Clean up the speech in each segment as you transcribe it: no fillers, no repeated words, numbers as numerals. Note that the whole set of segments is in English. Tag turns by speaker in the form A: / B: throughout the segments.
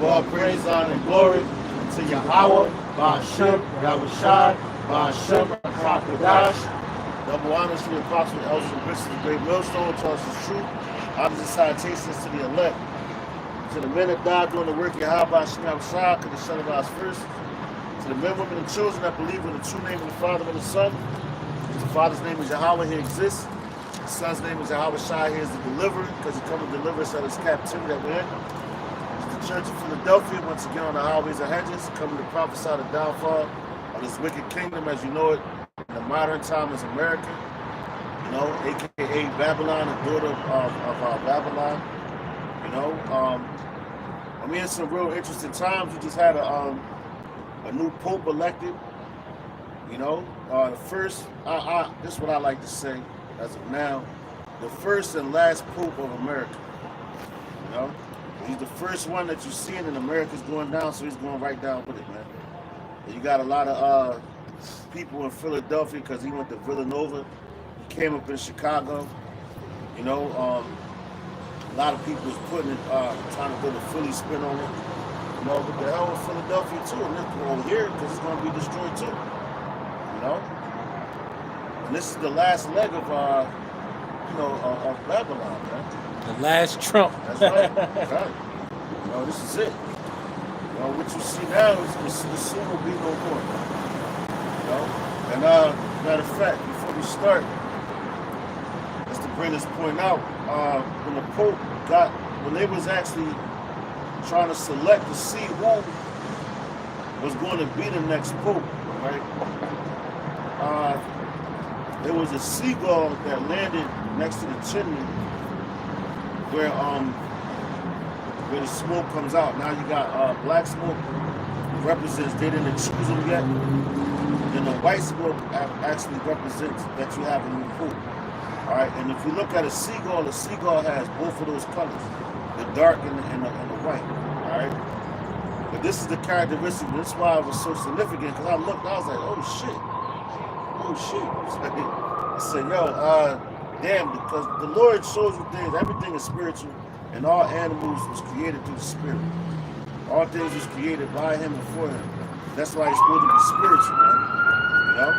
A: Give all praise, honor, and glory to Yahweh, Ba'ashem, Yahushai, Ba'ashem, Rakadash. Double honors to the apostle, elders, and bishops of the great millstone, tells us the truth. Honors and salutations to the elect, to the men that died doing the work of Yahweh, Ba'ashem, Yahushai, to the son of us first, to the men, women, and children that believe in the true name of the Father and the Son. The Father's name is Yahweh, he exists. The Son's name is Yahweh Shai, he is the deliverer, because he come to deliver us out of this captivity that we're in. The Church of Philadelphia, once again on the highways and hedges, coming to prophesy the downfall of this wicked kingdom as you know it in the modern time as America, you know, aka Babylon, the daughter of Babylon. You know, I mean, it's some real interesting times. We just had a new pope elected. You know, the first, this is what I like to say as of now, the first and last pope of America. You know, he's the first one that you're seeing in America's going down, so he's going right down with it, man. And you got a lot of people in Philadelphia because he went to Villanova. He came up in Chicago. You know, a lot of people was putting it, trying to put a Philly spin on it. You know, but the hell with Philadelphia too, and this over here because it's going to be destroyed too. You know, and this is the last leg of you know, of Babylon, man.
B: The last Trump.
A: That's right. That's right. You know, this is it. You know, what you see now is the soon will be no more. You know, and matter of fact, before we start, just to bring this point out, when the Pope when they was actually trying to select to see who was going to be the next Pope, right? There was a seagull that landed next to the chimney where the smoke comes out. Now you got black smoke represents they didn't choose them yet. Then the white smoke actually represents that you have a new Pope. All right, and if you look at the seagull has both of those colors, the dark and the white. All right, but this is the characteristic. This is why it was so significant because I looked, I was like, oh shit. I said, yo, damn, because the Lord shows you things, everything is spiritual, and all animals was created through the Spirit. All things was created by him and for him. That's why it's supposed to be spiritual, man. You know?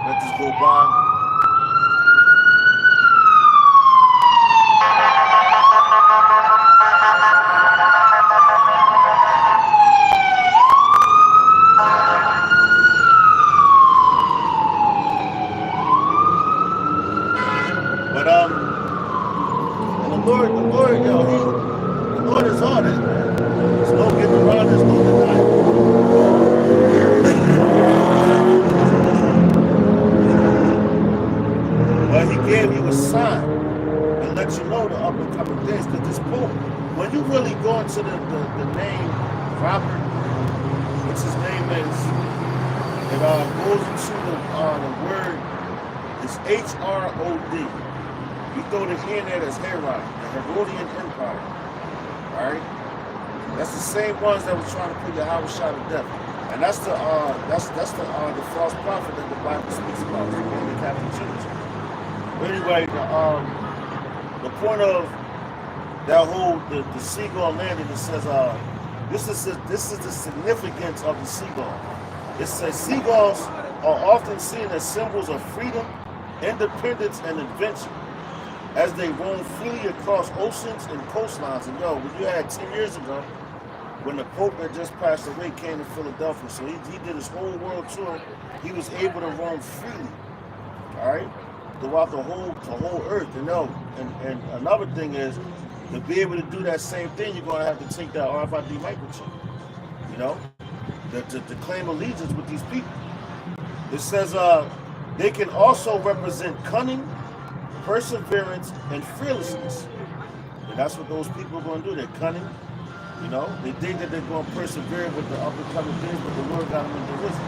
A: Let this go by. To the name Robert, which his name is, it goes into the word is H-R-O-D. You throw the N there as Herod, the Herodian Empire. Alright? That's the same ones that were trying to put Yahweh shot to death. And that's the false prophet that the Bible speaks about, the Catholic Church. But anyway, the point of that whole the seagull landing, it says this is the significance of the seagull. It says seagulls are often seen as symbols of freedom, independence, and adventure as they roam freely across oceans and coastlines. And yo, when you had 10 years ago, when the Pope that just passed away came to Philadelphia, so he did his whole world tour, he was able to roam freely. All right, throughout the whole earth. And and another thing is, to be able to do that same thing, you're going to have to take that RFID microchip, you know, to claim allegiance with these people. It says they can also represent cunning, perseverance, and fearlessness. And that's what those people are going to do. They're cunning, you know. They think that they're going to persevere with the up-and-coming things, but the Lord got them in the wisdom.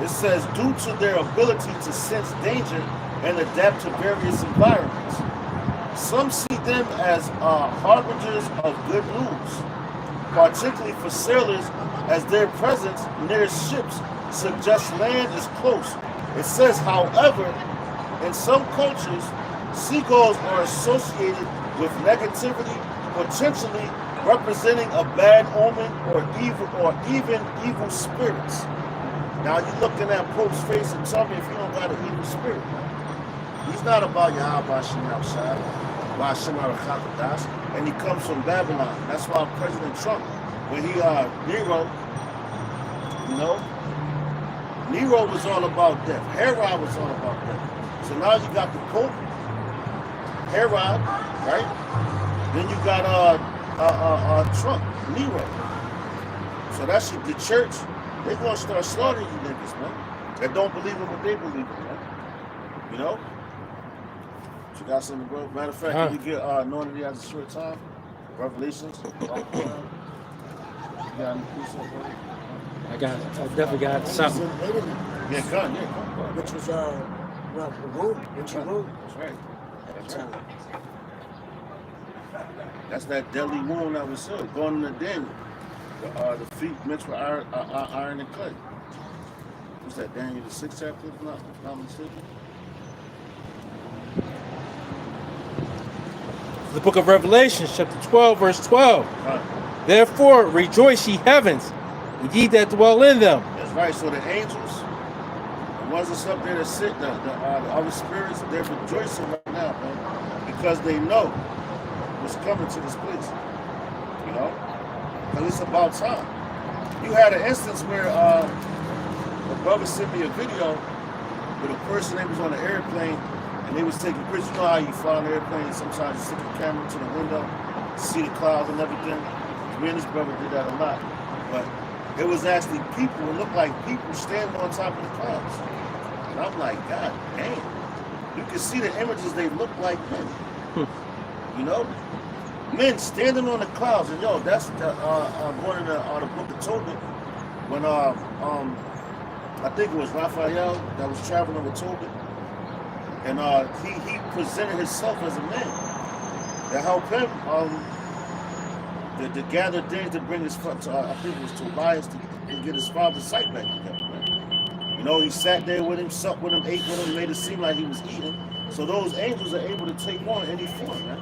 A: It says due to their ability to sense danger and adapt to various environments. Some see them as harbingers of good news, particularly for sailors, as their presence near ships suggests land is close. It says, however, in some cultures, seagulls are associated with negativity potentially representing a bad omen or even evil spirits. Now you're looking at Pope's face and tell me if you don't got an evil spirit. He's not about Yahweh Shem outside, Shem al-Chakadash, and he comes from Babylon. That's why President Trump, when he Nero, you know, Nero was all about death. Herod was all about death. So now you got the Pope, Herod, right? Then you got Trump, Nero. So that's the church. They're gonna start slaughtering you niggas, man. That don't believe in what they believe in, man. You know? You got something, bro? Matter of fact, can we get Anointed as a short time? Revelations. You got any piece of it?
B: I definitely got something.
A: Yeah, come.
C: Which was the room. Which room?
A: That's right. That's right. That's that deadly wound that was going into Daniel. The feet mixed with iron and clay. What's that, Daniel the 6th chapter, if not mistaken?
B: The book of Revelation, chapter 12, verse 12. Therefore, rejoice, ye heavens, and ye that dwell in them.
A: That's right. So the angels, the ones that's up there that sit, the other spirits, they're rejoicing right now, man, because they know what's coming to this place. You know? Because it's about time. You had an instance where a brother sent me a video with a person that was on an airplane and they was taking pictures. You know how you fly on an airplane, sometimes you stick a camera to the window, see the clouds and everything. Me and this brother did that a lot. But it was actually people, it looked like people standing on top of the clouds. And I'm like, God damn. You can see the images, they look like men. You know? Men standing on the clouds, and yo, that's one of the book of Tobit, when I think it was Raphael that was traveling with Tobit, and he presented himself as a man to help him to gather things to bring his I think it was Tobias to get his father's sight back together. Man. You know, he sat there with him, supped with him, ate with him, made it seem like he was eating. So those angels are able to take on any form, man.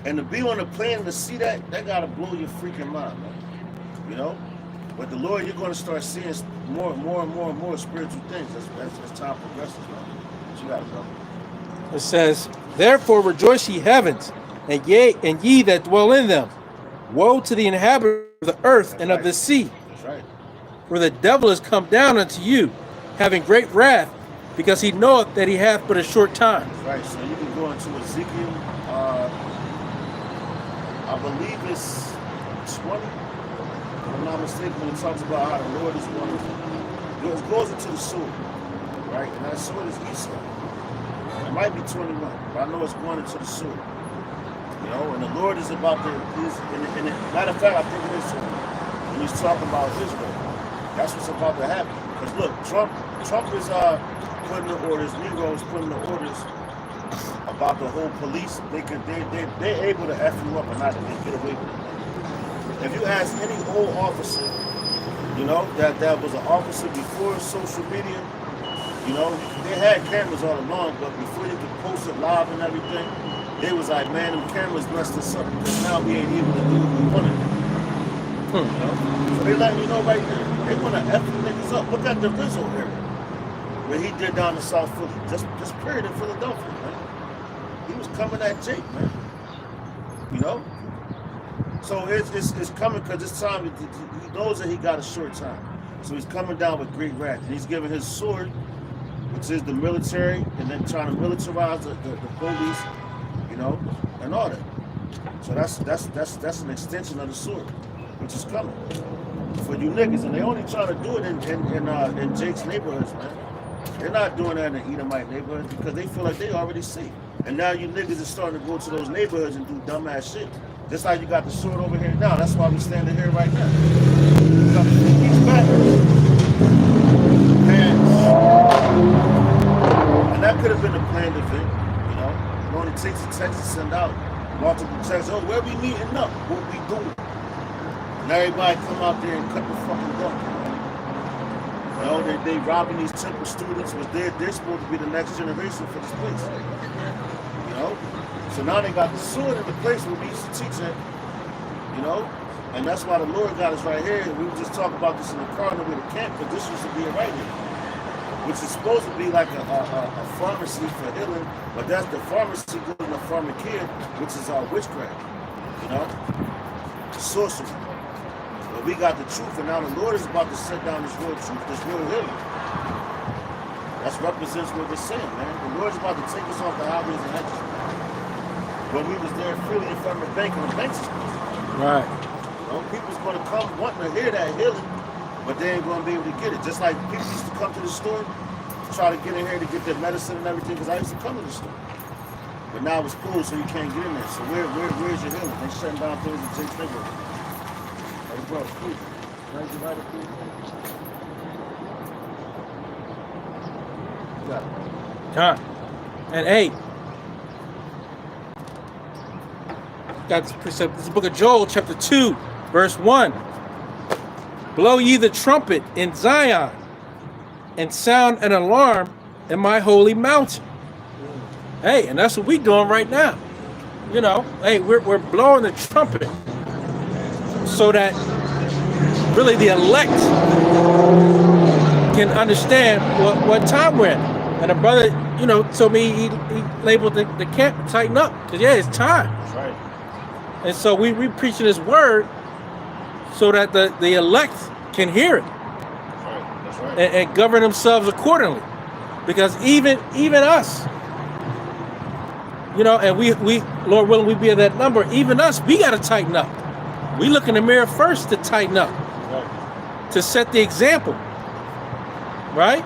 A: And to be on the plane and to see that gotta blow your freaking mind, man. You know? But the Lord, you're gonna start seeing more and more spiritual things as time progresses, man. What you got, bro?
B: It says, therefore rejoice, ye heavens, and ye that dwell in them. Woe to the inhabitants of the earth and of the sea.
A: That's right.
B: For the devil is come down unto you, having great wrath, because he knoweth that he hath but a short time.
A: That's right. So you can go into Ezekiel, I believe it's 20, if I'm not mistaken, when it talks about how the Lord is going to, it goes into the sword, right? And that sword is Esau. It might be 21, but I know it's going into the sword. You know, and the Lord is about to, matter of fact, I think it is when he's talking about Israel. That's what's about to happen. Because look, Trump is putting the orders, Negroes putting the orders about the whole police. They're able to F you up and not get away with it. If you ask any old officer, you know, that was an officer before social media, you know, they had cameras all along, but before you could post it live and everything, they was like, man, them cameras messed us up because now we ain't able to do what we wanted to do. You know? So they letting you know right there. They want to F the niggas up. Look at the Rizzo area, where he did down in South Philly. Just period in Philadelphia, man. He was coming at Jake, man. You know? So it's coming because this time he knows that he got a short time. So he's coming down with great wrath. And he's giving his sword, which is the military, and then trying to militarize the police, you know, and all that. So that's an extension of the sword, which is coming for you niggas. And they only trying to do it in Jake's neighborhoods, man. They're not doing that in the Edomite neighborhoods because they feel like they already safe. And now you niggas are starting to go to those neighborhoods and do dumbass shit. Just like you got the sword over here now. That's why we standing here right now. He's back. And that could have been a planned event, you know. It only takes a text to send out multiple texts. Oh, where we meeting up? What we doing? And everybody come out there and cut the fucking gun. You know, they robbing these temple students, but they're supposed to be the next generation for this place. You know? So now they got the sword in the place where we used to teach at, you know? And that's why the Lord got us right here. We were just talking about this in the car on the way to camp, but this used to be it right here, which is supposed to be like a pharmacy for healing, but that's the pharmacy doing the pharmakia, which is our witchcraft, you know? Sorcery. But we got the truth, and now the Lord is about to set down this real truth, this real healing. That represents what we're saying, man. The Lord's about to take us off the highways and hedges. When we was there freely in front of the bank, and the banks is closed.
B: Right.
A: You know, people's going to come wanting to hear that healing, but they ain't going to be able to get it. Just like people used to come to the store, try to get in here to get their medicine and everything, because I used to come to the store. But now it's closed, so you can't get in there. So where's your healing? They shutting down things and Jake's finger. Hey, bro, please. Raise your right up, please. You got it.
B: Huh. And 8. Got this precept. This is the book of Joel, chapter 2, verse 1. Blow ye the trumpet in Zion, and sound an alarm in my holy mountain. Hey, and that's what we're doing right now. You know, hey, we're blowing the trumpet so that really the elect can understand what time we're in. And a brother, you know, told me he labeled the camp tighten up, because yeah, it's time.
A: That's right.
B: And so we preaching this word so that the elect can hear it.
A: That's right. That's right.
B: And govern themselves accordingly. Because even us, you know, and we Lord willing, we be at that number. Even us, we got to tighten up. We look in the mirror first to tighten up,
A: Right.
B: to set the example, right?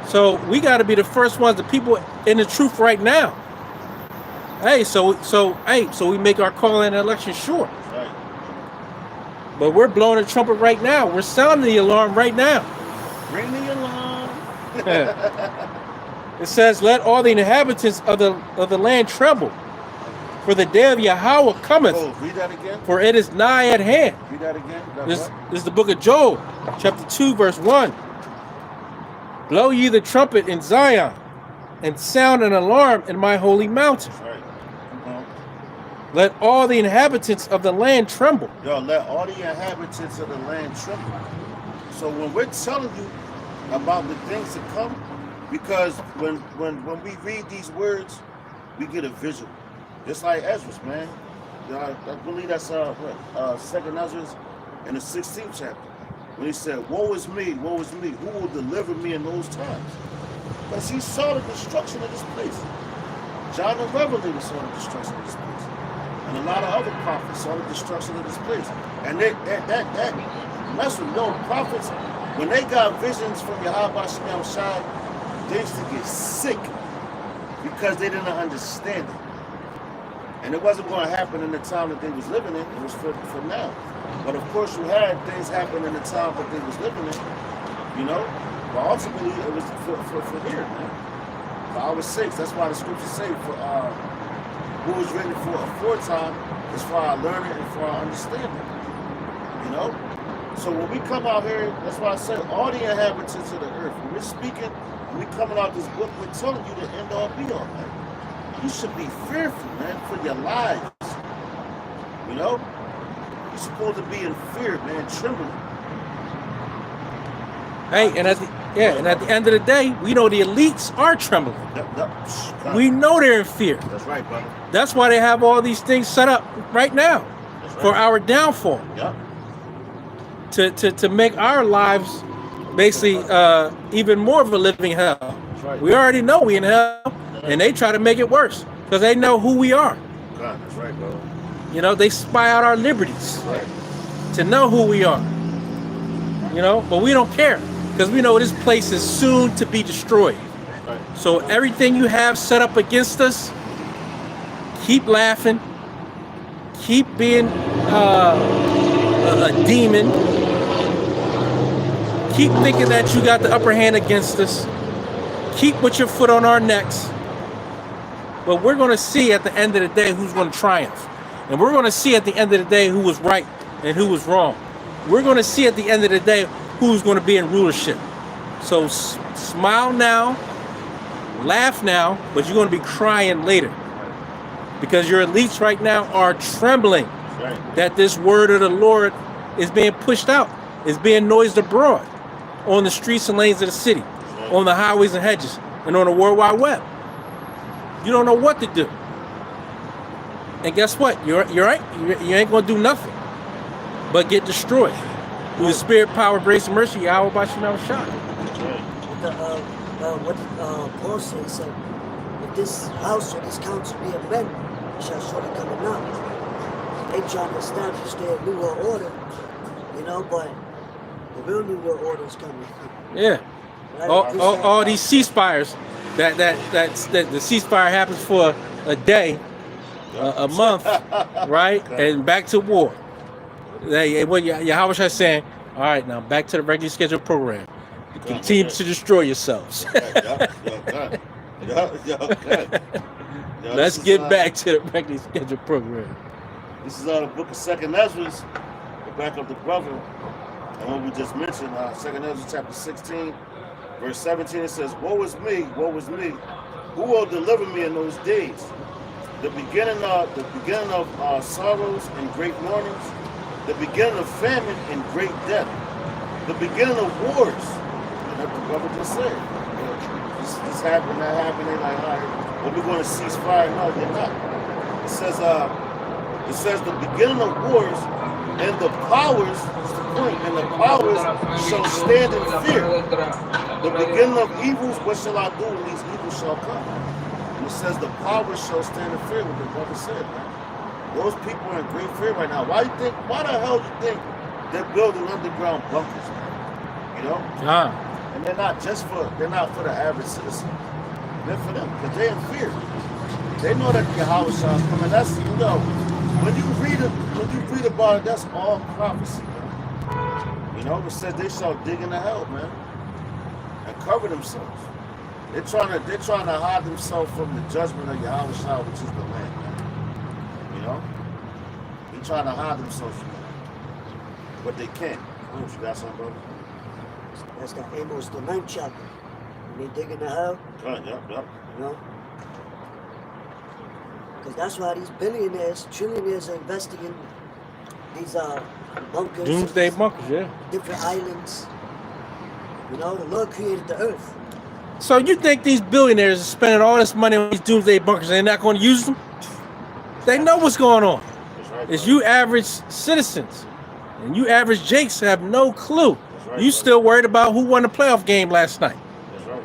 B: So we got to be the first ones, the people in the truth right now. Hey, so we make our call and election sure.
A: Right.
B: But we're blowing the trumpet right now. We're sounding the alarm right now.
A: Ring the alarm.
B: It says, "Let all the inhabitants of the land tremble, for the day of Yahweh cometh,
A: Oh, read that again.
B: for it is nigh at hand."
A: Read that again. That
B: This
A: what?
B: is the book of Joel, chapter 2, verse 1. Blow ye the trumpet in Zion, and sound an alarm in my holy mountain.
A: That's right.
B: Let all the inhabitants of the land tremble.
A: Yo, let all the inhabitants of the land tremble. So when we're telling you about the things to come, because when we read these words, we get a visual. Just like Ezra's, man. You know, I believe that's Second Ezra's in the 16th chapter. When he said, woe is me, who will deliver me in those times? Because he saw the destruction of this place. John the Revelator saw the destruction of this place. And a lot of other prophets saw the destruction of this place. And that mess with no prophets, when they got visions from Yahweh Shem Shai, they used to get sick because they didn't understand it. And it wasn't going to happen in the time that they was living in. It was for now. But of course you had things happen in the time that they was living in, you know? But ultimately it was for here, man. For our sakes. That's why the scriptures say who was written for aforetime is for our learning and for our understanding. You know? So when we come out here, that's why I say all the inhabitants of the earth, when we're speaking, when we coming out this book, we're telling you the end all be all, man. You should be fearful, man, for your lives. You know? You're supposed to be in fear, man, trembling.
B: Hey, and at the end of the day, we know the elites are trembling. We know they're in fear.
A: That's right, brother.
B: That's why they have all these things set up right now for our downfall.
A: Yep.
B: To make our lives basically even more of a living hell.
A: That's right.
B: We already know we in hell, and they try to make it worse because they know who we are.
A: God, that's right, bro.
B: You know, they spy out our liberties
A: Right.
B: to know who we are. You know, but we don't care because we know this place is soon to be destroyed.
A: Right.
B: So everything you have set up against us, keep laughing, keep being a demon, keep thinking that you got the upper hand against us, keep with your foot on our necks. But we're going to see at the end of the day who's going to triumph. And we're going to see at the end of the day who was right and who was wrong. We're going to see at the end of the day who's going to be in rulership. So smile now, laugh now, but you're going to be crying later. because your elites right now are trembling
A: Right.
B: that this word of the Lord is being pushed out, is being noised abroad on the streets and lanes of the city,
A: Right.
B: on the highways and hedges, and on the World Wide Web. You don't know what to do. And guess what? You're right. You ain't gonna do nothing but get destroyed through the spirit, power, grace, and mercy. Yahweh Bashim Shah.
A: Right.
C: What Paul said, if this house or this council be amended, it shall surely come out. They trying to establish their new world order, you know, but the real new world order is coming.
B: Yeah.
C: Right?
B: All these ceasefires. That the ceasefire happens for a day, a month, right, and back to war. What Yahweh Shai saying? All right, now back to the regularly scheduled program. Continue to destroy yourselves. Let's get back to the regularly scheduled program.
A: This is the book of 2nd Ezra, the back of the brother, and what we just mentioned, 2nd Ezra chapter 16, verse 17, it says, woe is me, who will deliver me in those days? The beginning of sorrows and great mournings, the beginning of famine and great death, the beginning of wars. And that's the brother just said. This happened, that happened. They're like, all right, well, we're going to cease fire. No, they're not. It says the beginning of wars and the powers, that's the point, and the powers shall stand in fear. The beginning of evils, what shall I do when these evils shall come? And it says the powers shall stand in fear, what the brother said, man. Those people are in great fear right now. Why the hell do you think they're building underground bunkers, man? You know? And they're not for the average citizen. They're for them, because they're in fear. They know that Yahweh shall come, and that's, you know, when you read about it, that's all prophecy, man. You know, it says they shall dig into hell, man, and cover themselves. They're trying to hide themselves from the judgment of Yahweh Shah, which is the land, man. You know? They're trying to hide themselves from that. But they can't. You got something, brother?
C: That's got Amos the 9th chapter. When they dig into hell,
A: Yep.
C: you know? Because that's why these billionaires, trillionaires are investing in these bunkers.
B: Doomsday bunkers, yeah.
C: Different islands. You know, the Lord created the earth.
B: So you think these billionaires are spending all this money on these doomsday bunkers and they're not going to use them? They know what's going on.
A: That's right,
B: It's
A: brother.
B: you average citizens and you average Jakes have no clue.
A: That's right,
B: You
A: brother.
B: still worried about who won the playoff game last night.
A: That's right.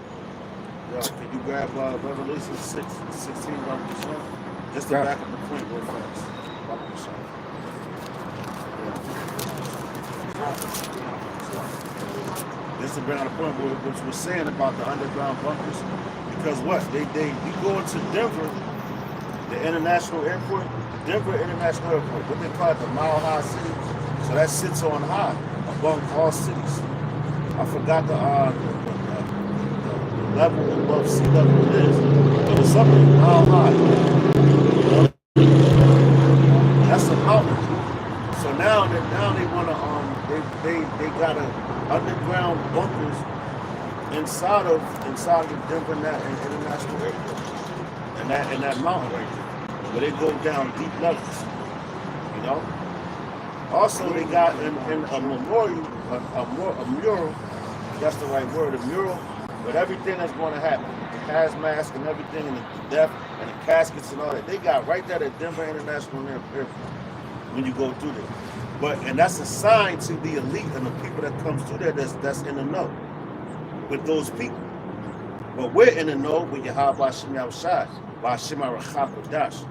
A: Yeah, can you grab Revelation 16, Bible Shem? Just to
B: Yeah.
A: back up the point real fast. Bible Shem. Just to bring out a point which we're saying about the underground bunkers. Because what? We go into Denver, the international airport, Denver International Airport, what they call it, the Mile High City. So that sits on high above all cities. I forgot the level above sea level it is. But it's up there, mile high. That's a mountain. So now they want to they got underground bunkers inside of the Denver International Airport, and that mountain right there, where they go down deep levels. You know. Also, they got in a memorial, a mural. That's the right word, a mural, with everything that's going to happen, the hazmat and everything, and the death and the caskets and all that. They got right there at Denver International Airport when you go through there. And that's a sign to the elite and the people that comes through there that's in the know with those people. But we're in the know with Yahweh Bashim Yahushai, Bashim Arachakodash.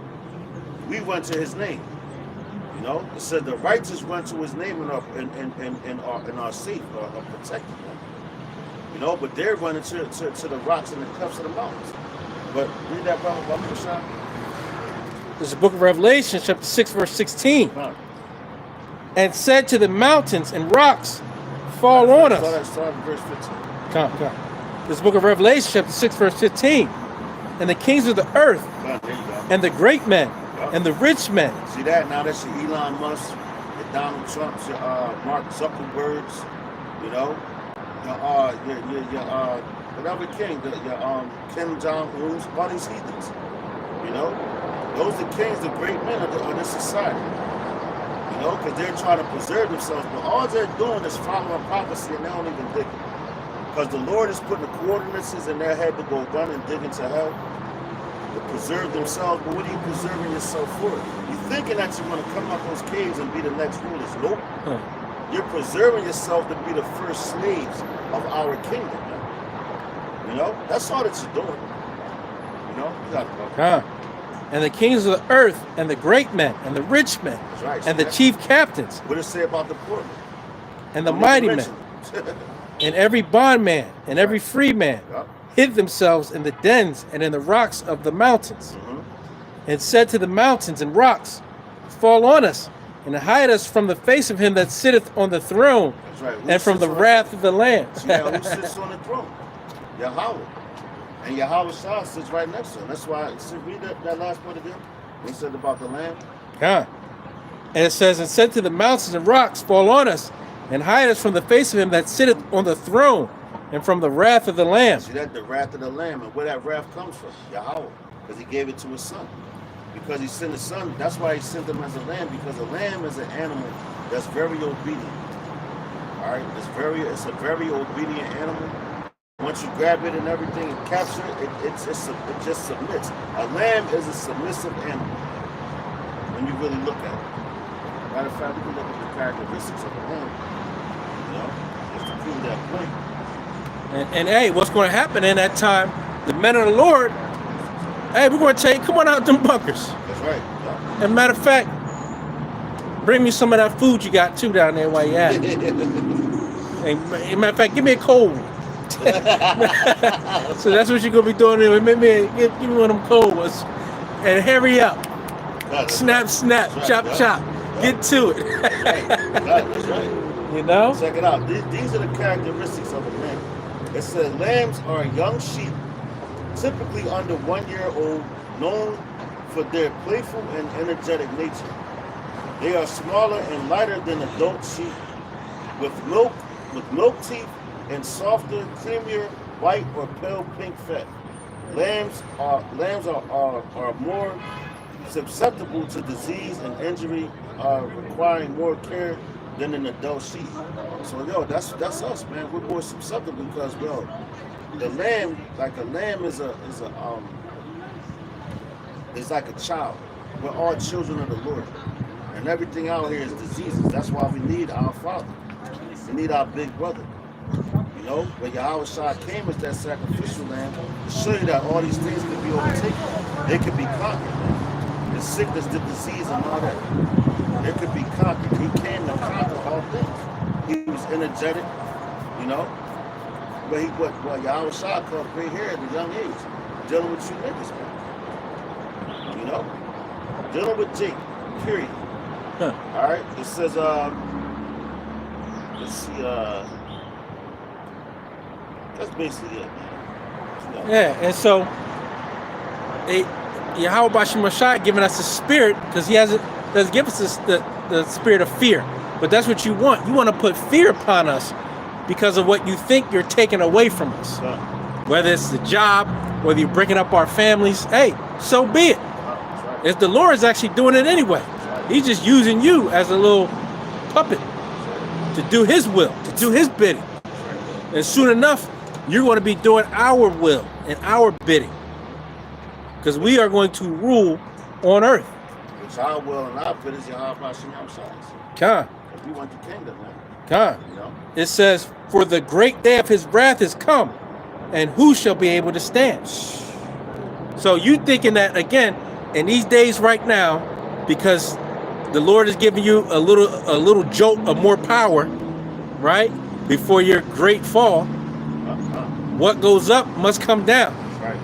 A: We run to his name. You know, it said the righteous run to his name and are safe, are protected. You know, but they're running to the rocks and the cuffs of the mountains. But read that, brother, Bashim.
B: There's the book of Revelation, chapter 6, verse 16. And said to the mountains and rocks, fall on us.
A: Start at verse 15.
B: Come. This book of Revelation, chapter 6, verse 15. And the kings of the earth,
A: There you go.
B: and the great men, and the rich men.
A: See that? Now that's your Elon Musk, your Donald Trumps, your Mark Zuckerbergs, you know, your whatever king, your Kim Jong-un's, all these heathens, you know. Those are kings, the great men of this society. You know, because they're trying to preserve themselves, but all they're doing is following prophecy, and they don't even dig it. Because the Lord is putting the coordinates in their head to go run and dig into hell, to preserve themselves. But what are you preserving yourself for? You're thinking that you're going to come out those caves and be the next rulers. Nope. You're preserving yourself to be the first slaves of our kingdom. Man. You know, that's all that you're doing. You know, you got to go.
B: And the kings of the earth, and the great men, and the rich men,
A: Right.
B: and the chief captains,
A: What does it say about the poor?
B: and the mighty men, and every bondman, and every free man, hid themselves in the dens and in the rocks of the mountains, and said to the mountains and rocks, fall on us, and hide us from the face of him that sitteth on the throne,
A: Right.
B: and from the wrath of the Lamb.
A: Yeah, who sits on the throne? Yahweh. And Yahweh Shah sits right next to him. That's why, read that last part again. He said about the Lamb.
B: And it says, and said to the mountains and rocks, fall on us, and hide us from the face of him that sitteth on the throne, and from the wrath of the Lamb.
A: See that? The wrath of the Lamb. And where that wrath comes from? Yahweh. Because he gave it to his son. Because he sent his son. That's why he sent him as a lamb. Because a lamb is an animal that's very obedient. All right? It's a very obedient animal. Once you grab it and everything and capture it, it just submits. A lamb is a submissive animal when you really look at it. Matter of fact, we can look at the characteristics of a lamb, you know, just to prove that point.
B: And hey, what's going to happen in that time? The men of the Lord, hey, we're going to tell you, come on out them bunkers.
A: That's right. Yeah.
B: And matter of fact, bring me some of that food you got too down there while you at it. And matter of fact, give me a cold one. So that's what you're gonna be doing. Give me one of them cold ones, and hurry up. Snap,
A: right,
B: chop,
A: yeah.
B: chop.
A: Yeah.
B: Get to it.
A: That's right.
B: You know?
A: Check it out. These are the characteristics of a lamb. It says lambs are young sheep, typically under 1 year old, known for their playful and energetic nature. They are smaller and lighter than adult sheep, with milk teeth and softer, creamier, white or pale pink fat. Lambs are more susceptible to disease and injury, requiring more care than an adult sheep. So that's us, man. We're more susceptible because the lamb, like a lamb is like a child. We're all children of the Lord. And everything out here is diseases. That's why we need our Father. We need our big brother. You know, when Yahweh Shah came as that sacrificial lamb to show you that all these things can be overtaken. They can be conquered. The sickness, the disease, and all that. It could be conquered. He came to conquer all things. He was energetic, you know. But what Yahweh Shah called gray hair at a young age, dealing with you niggas, man. You know? Dealing with Jake, period.
B: Huh.
A: All right? It says, let's see, that's basically it.
B: Yeah, and so Yahweh Bashim Mashai giving us the spirit because he doesn't give us the spirit of fear. But that's what you want. You want to put fear upon us because of what you think you're taking away from us. Whether it's the job, whether you're breaking up our families, hey, so be it. If the Lord is actually doing it anyway. He's just using you as a little puppet to do his will, to do his bidding. And soon enough, you're going to be doing our will and our bidding. Because we are going to rule on earth.
A: Which our will and our bidding is Yahweh Bashim Yahweh.
B: Khan.
A: We want the kingdom, man.
B: Khan.
A: You know?
B: It says, for the great day of his wrath is come, and who shall be able to stand? So you thinking that, again, in these days right now, because the Lord is giving you a little jolt of more power, right? Before your great fall, what goes up must come down.
A: That's right.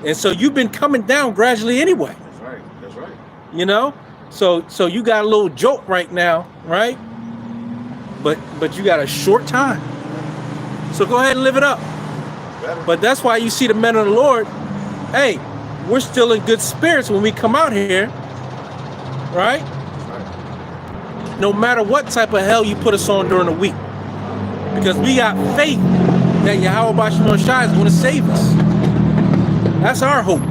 B: And so you've been coming down gradually anyway.
A: That's right. That's right.
B: You know? So you got a little jolt right now, right? But you got a short time. So go ahead and live it up.
A: Better.
B: But that's why you see the men of the Lord, hey, we're still in good spirits when we come out here, right? No matter what type of hell you put us on during the week. Because we got faith that Yahweh Bashim Shai is going to save us. That's our hope.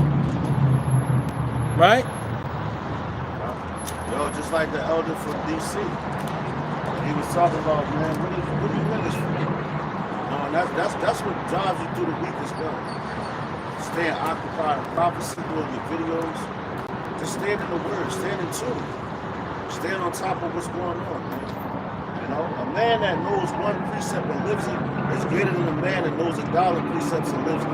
B: right?
A: Yo, just like the elder from DC. He was talking about, man, what are you niggas for? No, and that's what drives you through the week as well. Staying occupied in prophecy, doing your videos. Just stand in the word, stand in tune. Stand on top of what's going on, man. You know, a man that knows one precept and lives it is greater than a man that knows 1,000 precepts and lives it.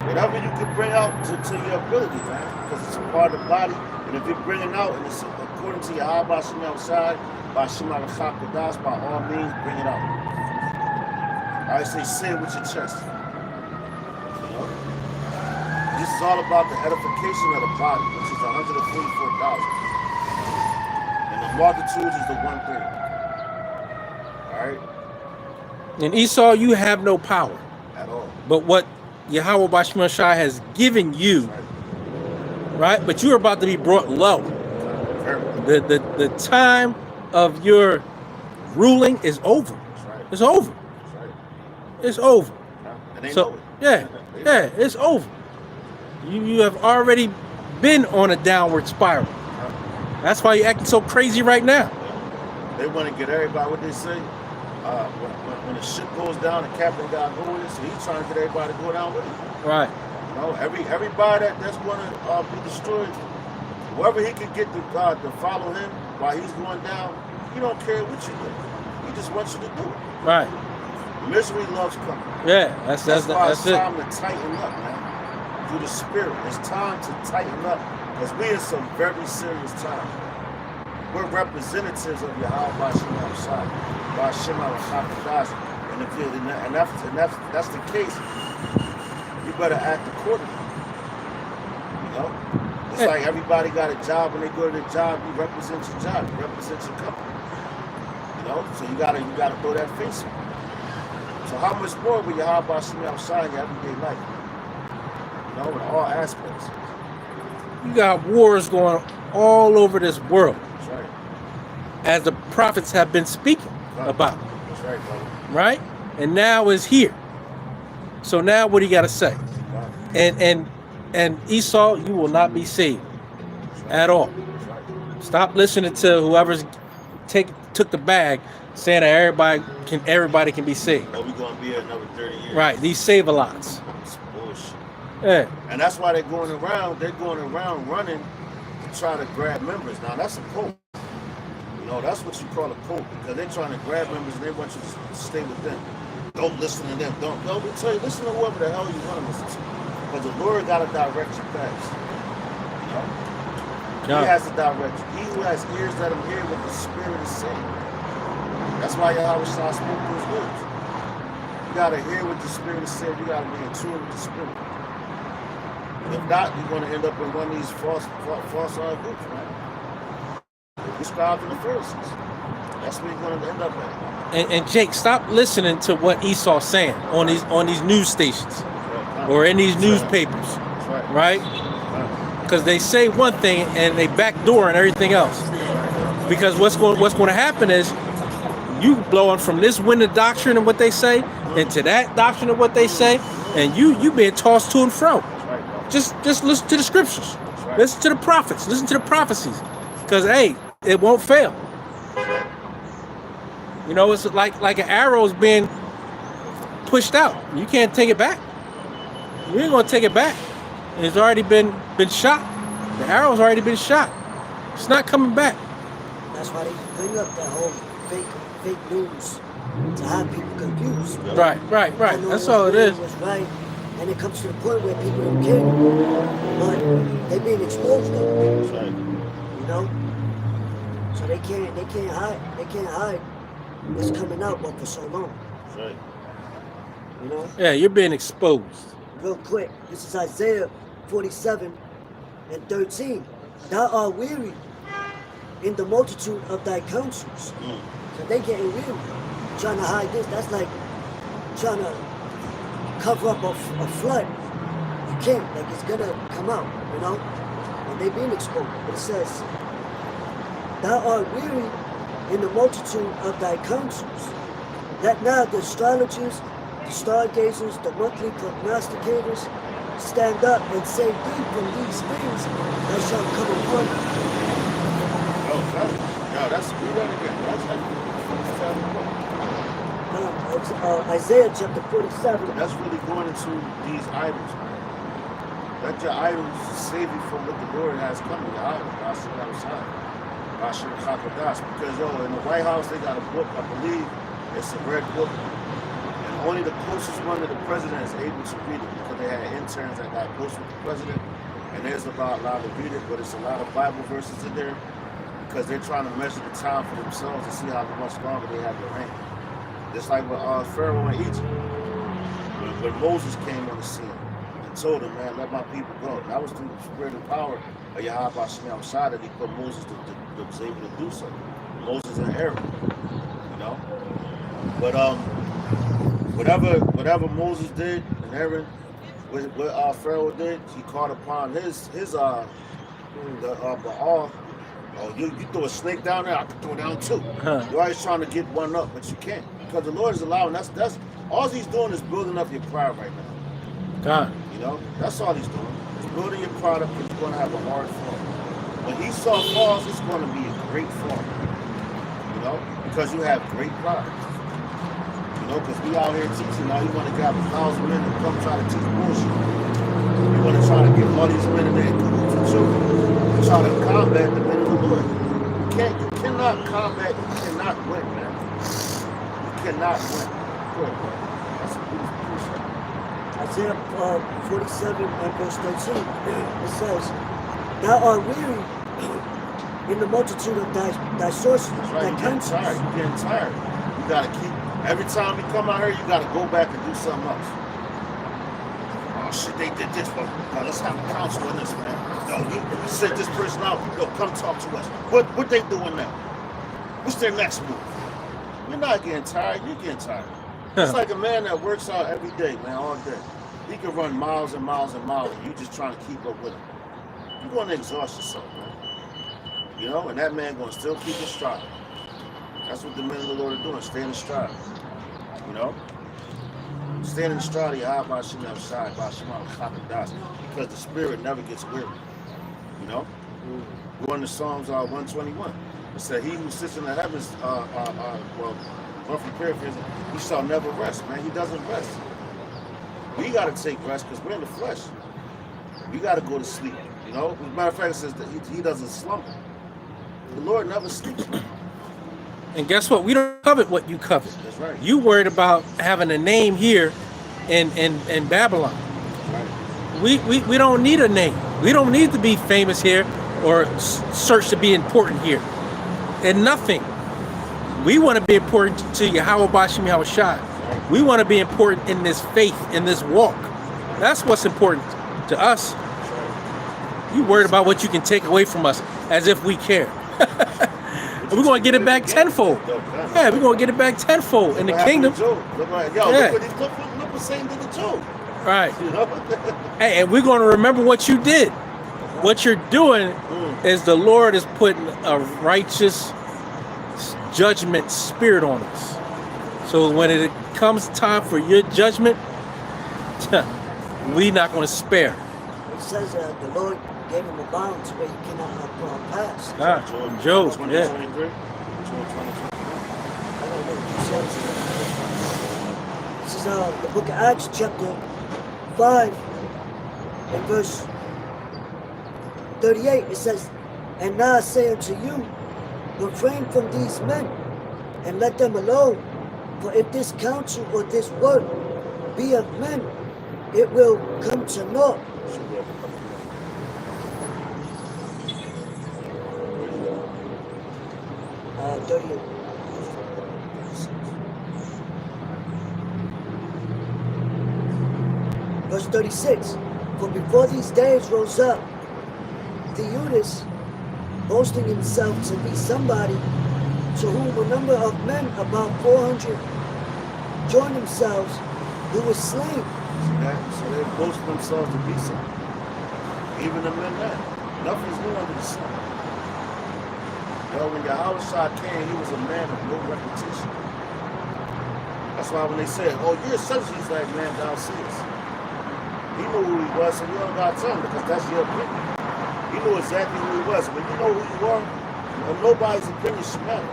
A: Whatever you can bring out to your ability, man, because it's a part of the body. And if you're bringing out, and it's according to your Abba Shem outside, by Shema L'Chakadas, by all means, bring it out. I say it with your chest. You know? This is all about the edification of the body, which is 144,000. And the multitudes is the one thing. All right?
B: And Esau, you have no power.
A: At all.
B: But what Yahweh Bashman Shai has given you, right? But you're about to be brought low. The time of your ruling is over.
A: Right.
B: It's over.
A: Right.
B: It's over.
A: And they know
B: So
A: it.
B: yeah, it's over. You have already been on a downward spiral. That's why you're acting so crazy right now.
A: They want to get everybody, what they say, when the ship goes down, the captain got to go with it, so he's trying to get everybody to go down with it.
B: Right.
A: You know, everybody that's going to be destroyed, whoever he can get to follow him while he's going down, he don't care what you do. He just wants you to do it.
B: Right.
A: Misery loves company.
B: Yeah, that's
A: why it's
B: it.
A: time to tighten up, man. Through the spirit. It's time to tighten up, because we're in some very serious time. We're representatives of Yahweh Bashim outside. Bashim al-Hafidaz. And if that's the case, you better act accordingly. You know? It's like everybody got a job. When they go to the job, you represent your job, you represent your company. You know? So you gotta throw that face on. So how much more will Yahweh Bashim outside in your everyday life? You know, in all aspects.
B: You got wars going all over this world.
A: That's right.
B: As the prophets have been speaking about.
A: That's right, brother.
B: Right? And now is here. So now what do you got to say?
A: Right.
B: And Esau, you will not be saved at all.
A: That's right.
B: Stop listening to whoever's took the bag saying that everybody can be saved.
A: Oh, we're gonna be here another 30 years.
B: Right, these save-a-lots.
A: It's bullshit.
B: Yeah.
A: And that's why they're going around running to try to grab members. Now that's a cult. You know, that's what you call a cult, because they're trying to grab members and they want you to stay with them. Don't listen to them. Don't tell you, listen to whoever the hell you want to listen to. Because the Lord got to direct your paths. You know?
B: Yeah.
A: He has to direct you. He who has ears, let him hear what the Spirit is saying. That's why Yahweh Shah spoke those words. You got to hear what the Spirit is saying. You got to be in tune with the Spirit. If not, you're going to end up in one of these false groups, man. The scribes and the Pharisees. That's where you're going to end up at.
B: And Jake, stop listening to what Esau's saying on these news stations or in these newspapers.
A: That's
B: right? Because they say one thing and they backdoor and everything else. Because what's going to happen is you blowing from this wind of doctrine and what they say into that doctrine of what they say, and you being tossed to and fro. Just listen to the scriptures. Listen to the prophets. Listen to the prophecies. Because hey, it won't fail. You know, it's like an arrow is being pushed out. You can't take it back. You ain't gonna take it back. It's already been shot. The arrow's already been shot. It's not coming back.
C: That's why they bring up that whole fake news to have people confused.
B: Right. That's all it is.
C: Was right, and it comes to the point where people don't care, but they being exposed though.
A: That's right.
C: You know, so they can't hide. They can't hide what's coming out, but for so long.
A: That's right.
C: You know.
B: Yeah, you're being exposed.
C: Real quick, this is Isaiah 47:13. Thou art weary in the multitude of thy counsels. So they getting weary, trying to hide this. That's like trying to cover up a flood. You can't, like it's gonna come out, you know? And they being exposed. It says, thou art weary in the multitude of thy counsels. That now the astrologers, the stargazers, the monthly prognosticators, stand up and save thee from these things that shall come upon thee.
A: That's read that again.
C: Isaiah chapter 47.
A: That's really going into these idols, man. Let your idols save you from what the Lord has coming. Your idols, outside. Because in the White House they got a book, I believe it's a red book, and only the closest one to the president is able to read it because they had interns that got close with the president, and there's about allowed to read it, but it's a lot of Bible verses in there because they're trying to measure the time for themselves to see how much longer they have to reign. Just like with Pharaoh in Egypt, when Moses came on the scene and told him, man, let my people go. That was through the spirit and power of Yahweh Shem Shai that he put Moses to was able to do so. Moses and Aaron, you know. But whatever Moses did and Aaron, what Pharaoh did, he called upon his Baal. Oh, you throw a snake down there, I can throw down too. You're always trying to get one up, but you can't. Because the Lord is allowing, that's all he's doing is building up your pride right now.
B: God.
A: You know, that's all he's doing. He's building your pride up because you're going to have a hard fall. When Esau falls, it's going to be a great fall. You know, because you have great pride. You know, because we out here teaching, now you want to grab 1,000 men and come try to teach bullshit. You want to try to get all these men in there and try to combat the men of the Lord. You cannot combat, you cannot win, man. You cannot win. Good. That's a beautiful shot.
C: Isaiah 47 and verse 13, it says, thou art weary in the multitude of thy sources,
A: That's right,
C: thy
A: you're getting
C: counsels.
A: tired. You're getting tired. You got to keep, every time you come out here, you got to go back and do something else. Oh shit, they did this, but no, let's have a council on this, man. No, you sent this person out. No, come talk to us. What they doing now? What's their next move? You're not getting tired. You're getting tired. It's like a man that works out every day, man, all day. He can run miles and miles and miles, and you just trying to keep up with him. You're going to exhaust yourself, man. You know, and that man going to still keep his stride. That's what the men of the Lord are doing, staying in stride. You know? Stand in the stride of Yahweh Shem Shai, because the spirit never gets weary. You know? Going to Psalms 121. It said, he who sits in the heavens, roughly paraphrasing, he shall never rest, man. He doesn't rest. We got to take rest because we're in the flesh. We got to go to sleep. You know? As a matter of fact, it says that he doesn't slumber. The Lord never sleeps, man.
B: And guess what? We don't covet what you covet.
A: That's right.
B: You worried about having a name here in Babylon.
A: Right.
B: We don't need a name. We don't need to be famous here or search to be important here. And nothing. We want to be important to Yahweh Bashem Yahweh Shai. We want to be important in this faith, in this walk. That's what's important to us. You worried about what you can take away from us as if we care. We're going to get it back tenfold. Yeah, we're going to get it back tenfold in the kingdom.
A: Look what Satan did to Job.
B: Right.
A: You know?
B: Hey, and we're going to remember what you did. What you're doing is the Lord is putting a righteous judgment spirit on us. So when it comes time for your judgment, we're not going to spare.
C: It says that the Lord gave him a bounds where he cannot pass.
B: Job, yeah.
A: 23.
C: I don't know what you said. This is the book of Acts, chapter 5, and verse 38. It says, and now I say unto you, refrain from these men, and let them alone. For if this counsel or this word be of men, it will come to naught. 38. Verse 36. For before these days rose up Theudas, boasting himself to be somebody, to whom a number of men, about 400, joined themselves, who were slain.
A: So they boasted themselves to be something. Even the men that. Nothing's new under the sun. Well, when Yahweh Shai came, he was a man of no reputation. That's why when they said, oh, you're such, he's like, man, thou seest. He knew who he was, so you don't got to tell him because that's your opinion. He knew exactly who he was. When you know who you are, nobody's opinion should matter.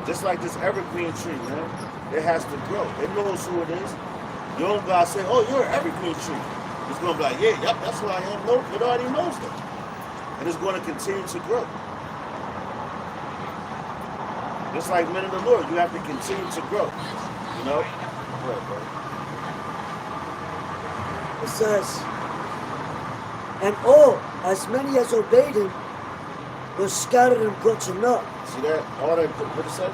A: Just like this evergreen tree, man. It has to grow. It knows who it is. You don't got to say, oh, you're an evergreen tree. It's going to be like, yeah, yep, that's who I am. No, it already knows that. And it's going to continue to grow. Just like men of the Lord, you have to continue to grow. You know? Go ahead, bro.
C: It says, and all, as many as obeyed him, were scattered and brought to naught.
A: See that? All that, what it said?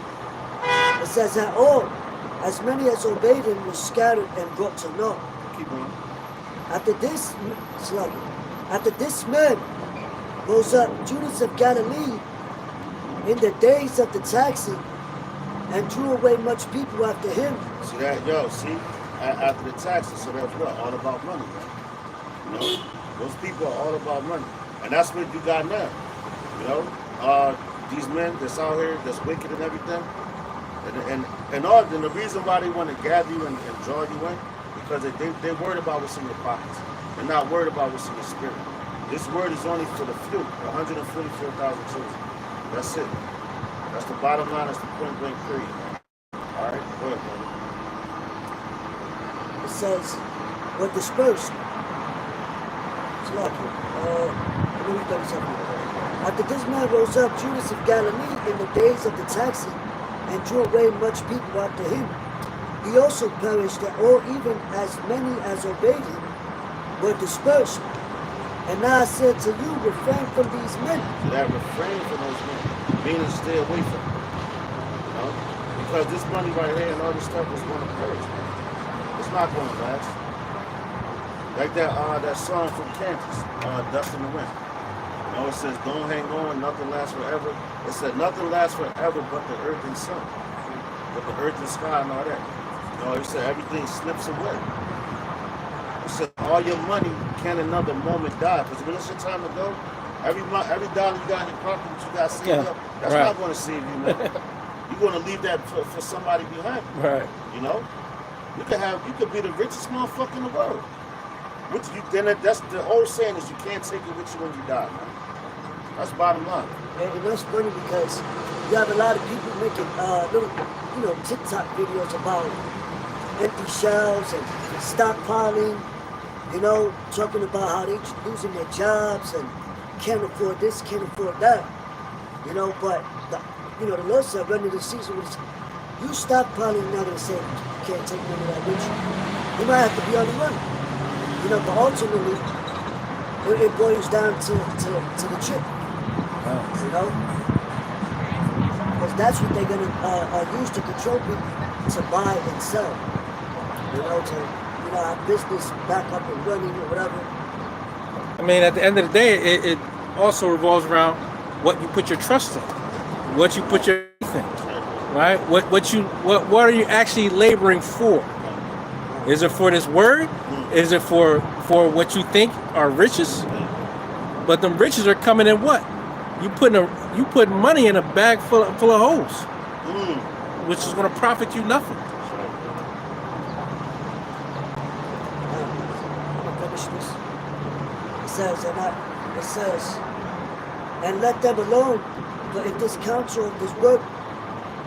C: It says that all, as many as obeyed him, were scattered and brought to naught.
A: Keep going.
C: After this man rose up Judas of Galilee in the days of the taxing and drew away much people after him.
A: See that? Yo, see? After the taxes, so that's what? All about money, man. You know? Those people are all about money. And that's what you got now. You know? These men that's out here, that's wicked and everything. And the reason why they want to gather you and draw you in, because they're worried about what's in your pockets. They're not worried about what's in your spirit. This word is only for the few, 144,000 children. That's it. That's the bottom line. That's the point blank period. All right? Go ahead, brother.
C: It says, were dispersed. Let me read 37. After this man rose up Judas of Galilee in the days of the taxing and drew away much people after him. He also perished, that all, even as many as obeyed him, were dispersed. And now I said to you, refrain from these men.
A: So that refrain from those men, meaning stay away from them. You know? Because this money right here and all this stuff is going to perish, man. It's not going to last. Like that song from Kansas, Dust in the Wind. You know, it says, don't hang on, nothing lasts forever. It said, nothing lasts forever but the earth and sun. But the earth and sky and all that. You know, it said, everything slips away. It said, all your money can another moment die. Because when it's your time to go, every dollar you got in your pocket that you got saved up, that's not going to save you, man. You're going to leave that for somebody behind you.
B: Right.
A: You know? You could be the richest motherfucker in the world. That's the old saying is you can't take it with you when you die, man. That's bottom line.
C: And that's funny because you have a lot of people making little, TikTok videos about empty shelves and stockpiling, talking about how they losing their jobs and can't afford this, can't afford that. But the Lord said, run into the season was you stockpiling, you're not gonna say you can't take none of that with you. You might have to be on the run. But ultimately it boils down to the chip. Because that's what they're gonna use to control people to buy and sell. To have business back up and running or whatever.
B: I mean, at the end of the day, it also revolves around what you put your trust in, what you put your faith in, right? What are you actually laboring for? Is it for this word? Is it for what you think are riches? But the riches are coming in what? You put money in a bag full of holes, which is going to profit you nothing.
C: Finish this. It says, and let them alone. But if this counsel of this word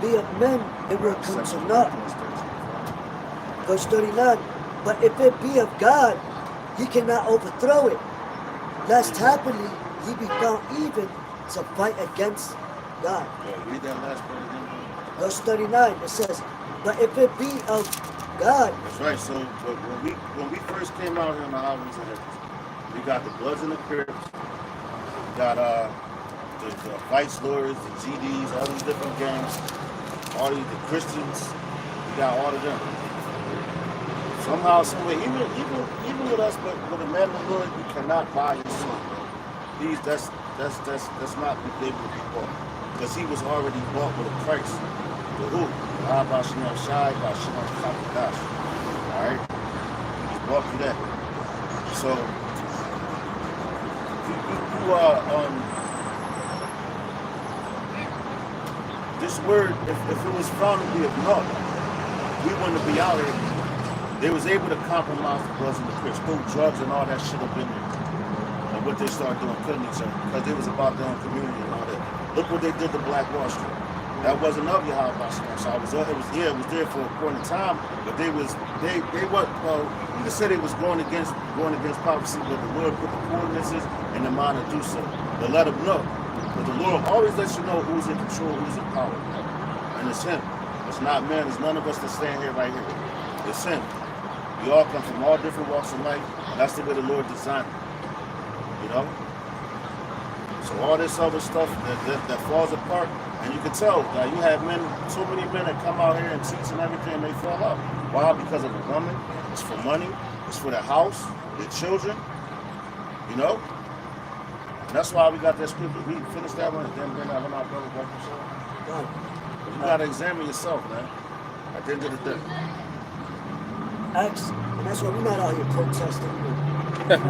C: be of men, it will come to naught. Verse 39. But if it be of God, he cannot overthrow it, lest happily he be found even to fight against God.
A: Yeah, read that last part again.
C: Verse 39, it says, but if it be of God.
A: That's right. So when we first came out here on the highways and everything, we got the Bloods and the Crips, we got the Vice Lords, the GDs, all these different gangs, all the Christians, we got all of them. Somehow, someway, even with us, but with the man of the Lord, you cannot buy his soul. That's not what they would be bought. Because he was already bought with a price. The who? Ba'Shem Shai, Ba'Shem Kakadash. Alright? He's bought for that. So, this word, if it was found to be of naught, we wouldn't be out here They was able to compromise the Bloods and the Crips, throw drugs and all that shit up in there. And what they started doing, killing each other, because they was about their own community and all that. Look what they did to Black Wall Street. That wasn't of Yahweh Basham. So it was there for a point in time, but they were, well, you could say they was going against prophecy, but the Lord put the ordinances in the mind to do so, to let them know. But the Lord always lets you know who's in control, who's in power. And it's him. It's not man, it's none of us that stand here right here. It's him. We all come from all different walks of life, and that's the way the Lord designed it. You know? So all this other stuff that falls apart, and you can tell that you have so many men that come out here and teach and everything, and they fall out. Why? Because of a woman. It's for money. It's for their house, their children. You know? And that's why we got that scripture. We finish that one and then bring that one out, brother. But you gotta examine yourself, man. At the end of the day.
C: And that's why we're not out here protesting, doing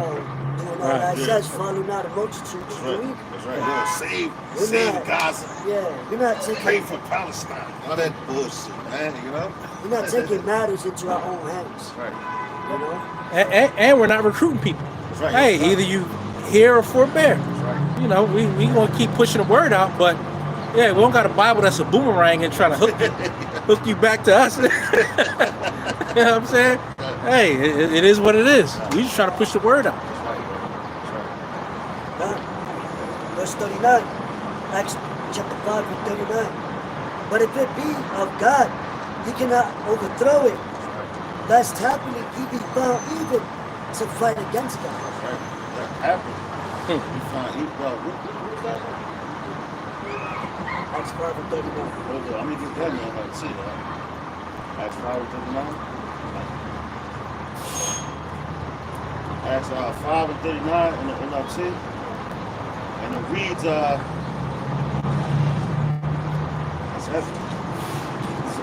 C: all that such, following out the multitude.
A: That's right. That's right. Save Gaza.
C: Yeah, we're not taking.
A: Pray for Palestine. All that bullshit, man. You know.
C: We're not taking matters into our own hands.
A: Right.
C: You know.
B: And we're not recruiting people.
A: That's right.
B: Hey, either you hear or forbear.
A: That's right.
B: You know, we gonna keep pushing the word out, but yeah, we don't got a Bible that's a boomerang and trying to hook you back to us. You know what I'm saying? Hey, it is what it is. We just trying to push the word out.
C: Verse 39, Acts chapter 5 and 39. But if it be of God, he cannot overthrow it. Lest happening he be found even to fight against God.
A: That's right. That happened. You find what is that?
C: Acts 5 and 39.
A: I mean, just tell me, I see that. Acts 5 and 39. Acts 5 and 39 in the NLT. And it reads,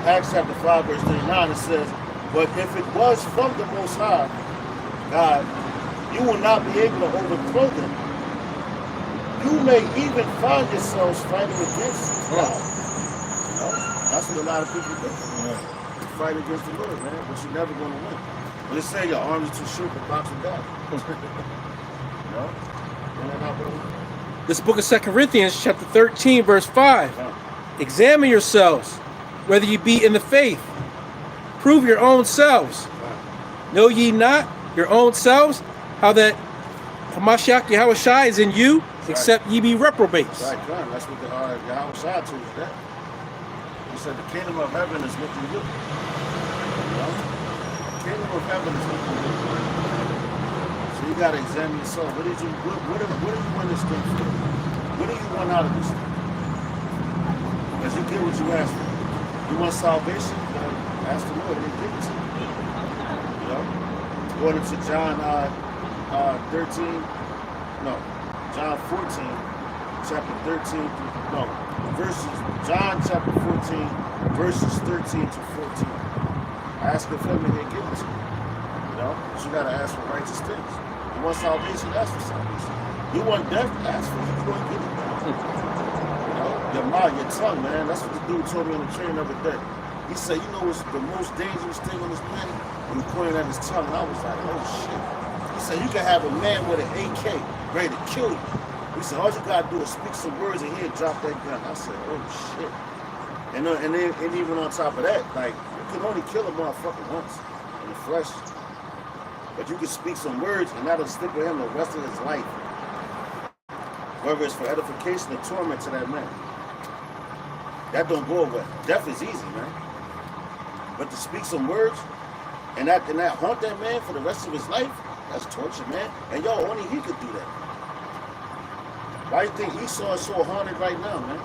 A: Acts chapter 5, verse 39, it says, but if it was from the Most High, God, you will not be able to overthrow them. You may even find yourselves fighting against God. You know? That's what a lot of people do. You fight against the Lord, man, but you're never going to win. But they say your arms are too short to box with God. You know? And they're not going to win.
B: This book of 2 Corinthians, chapter 13, verse 5. Examine yourselves, whether you be in the faith. Prove your own selves. Know ye not your own selves, how that Hamashiach Yahushua is in you, except ye be reprobates.
A: Right, right. That's what the Yahushua told us that. He said the kingdom of heaven is within you. You know? The kingdom of heaven is within you. So you got to examine yourself. What do you want this thing for? What do you want out of this thing? Because you get what you ask for. You want salvation? Ask the Lord, and give it to you. You know? According to John 14, chapter 13, John chapter 14, verses 13 to 14. Ask of him and he'll give it to you. You know? But you gotta ask for righteous things. You want salvation, ask for salvation. You want death, ask for it. You're gonna get it. You know? Your mouth, your tongue, man. That's what the dude told me on the train the other day. He said, you know what's the most dangerous thing on this planet? He was pointing at his tongue, and I was like, oh shit. He said, you can have a man with an AK ready to kill you. He said, all you gotta do is speak some words and he'll drop that gun. I said, oh shit. And even on top of that, like, you can only kill a motherfucker once in the flesh. But you can speak some words and that'll stick with him the rest of his life. Whether it's for edification or torment to that man. That don't go away. Death is easy, man. But to speak some words and that haunt that man for the rest of his life, that's torture, man. And yo, only he could do that. Why do you think Esau is so haunted right now, man?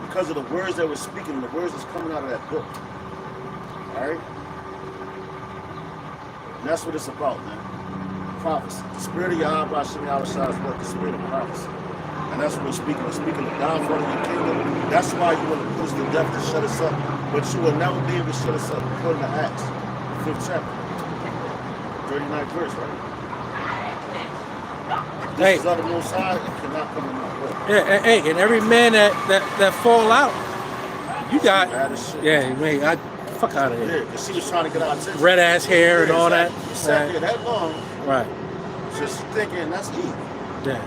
A: Because of the words that we're speaking, the words that's coming out of that book. Alright? And that's what it's about, man. Prophecy. The spirit of Yahweh Hashem Yahushua is what? The spirit of prophecy. And that's what we're speaking. We're speaking the downfall of your kingdom. That's why you want to push the death to shut us up. But you will never be able to shut us up. According to Acts, the 5th chapter. 39th verse, right? This is of the Most High, it cannot come in my way.
B: Yeah, hey, and every man that fall out, you got. Yeah, man, fuck out of here.
A: Yeah, because she was trying to get our attention.
B: Red ass hair and all that.
A: You sat there that long,
B: Right.
A: just thinking that's Eve.
B: Yeah.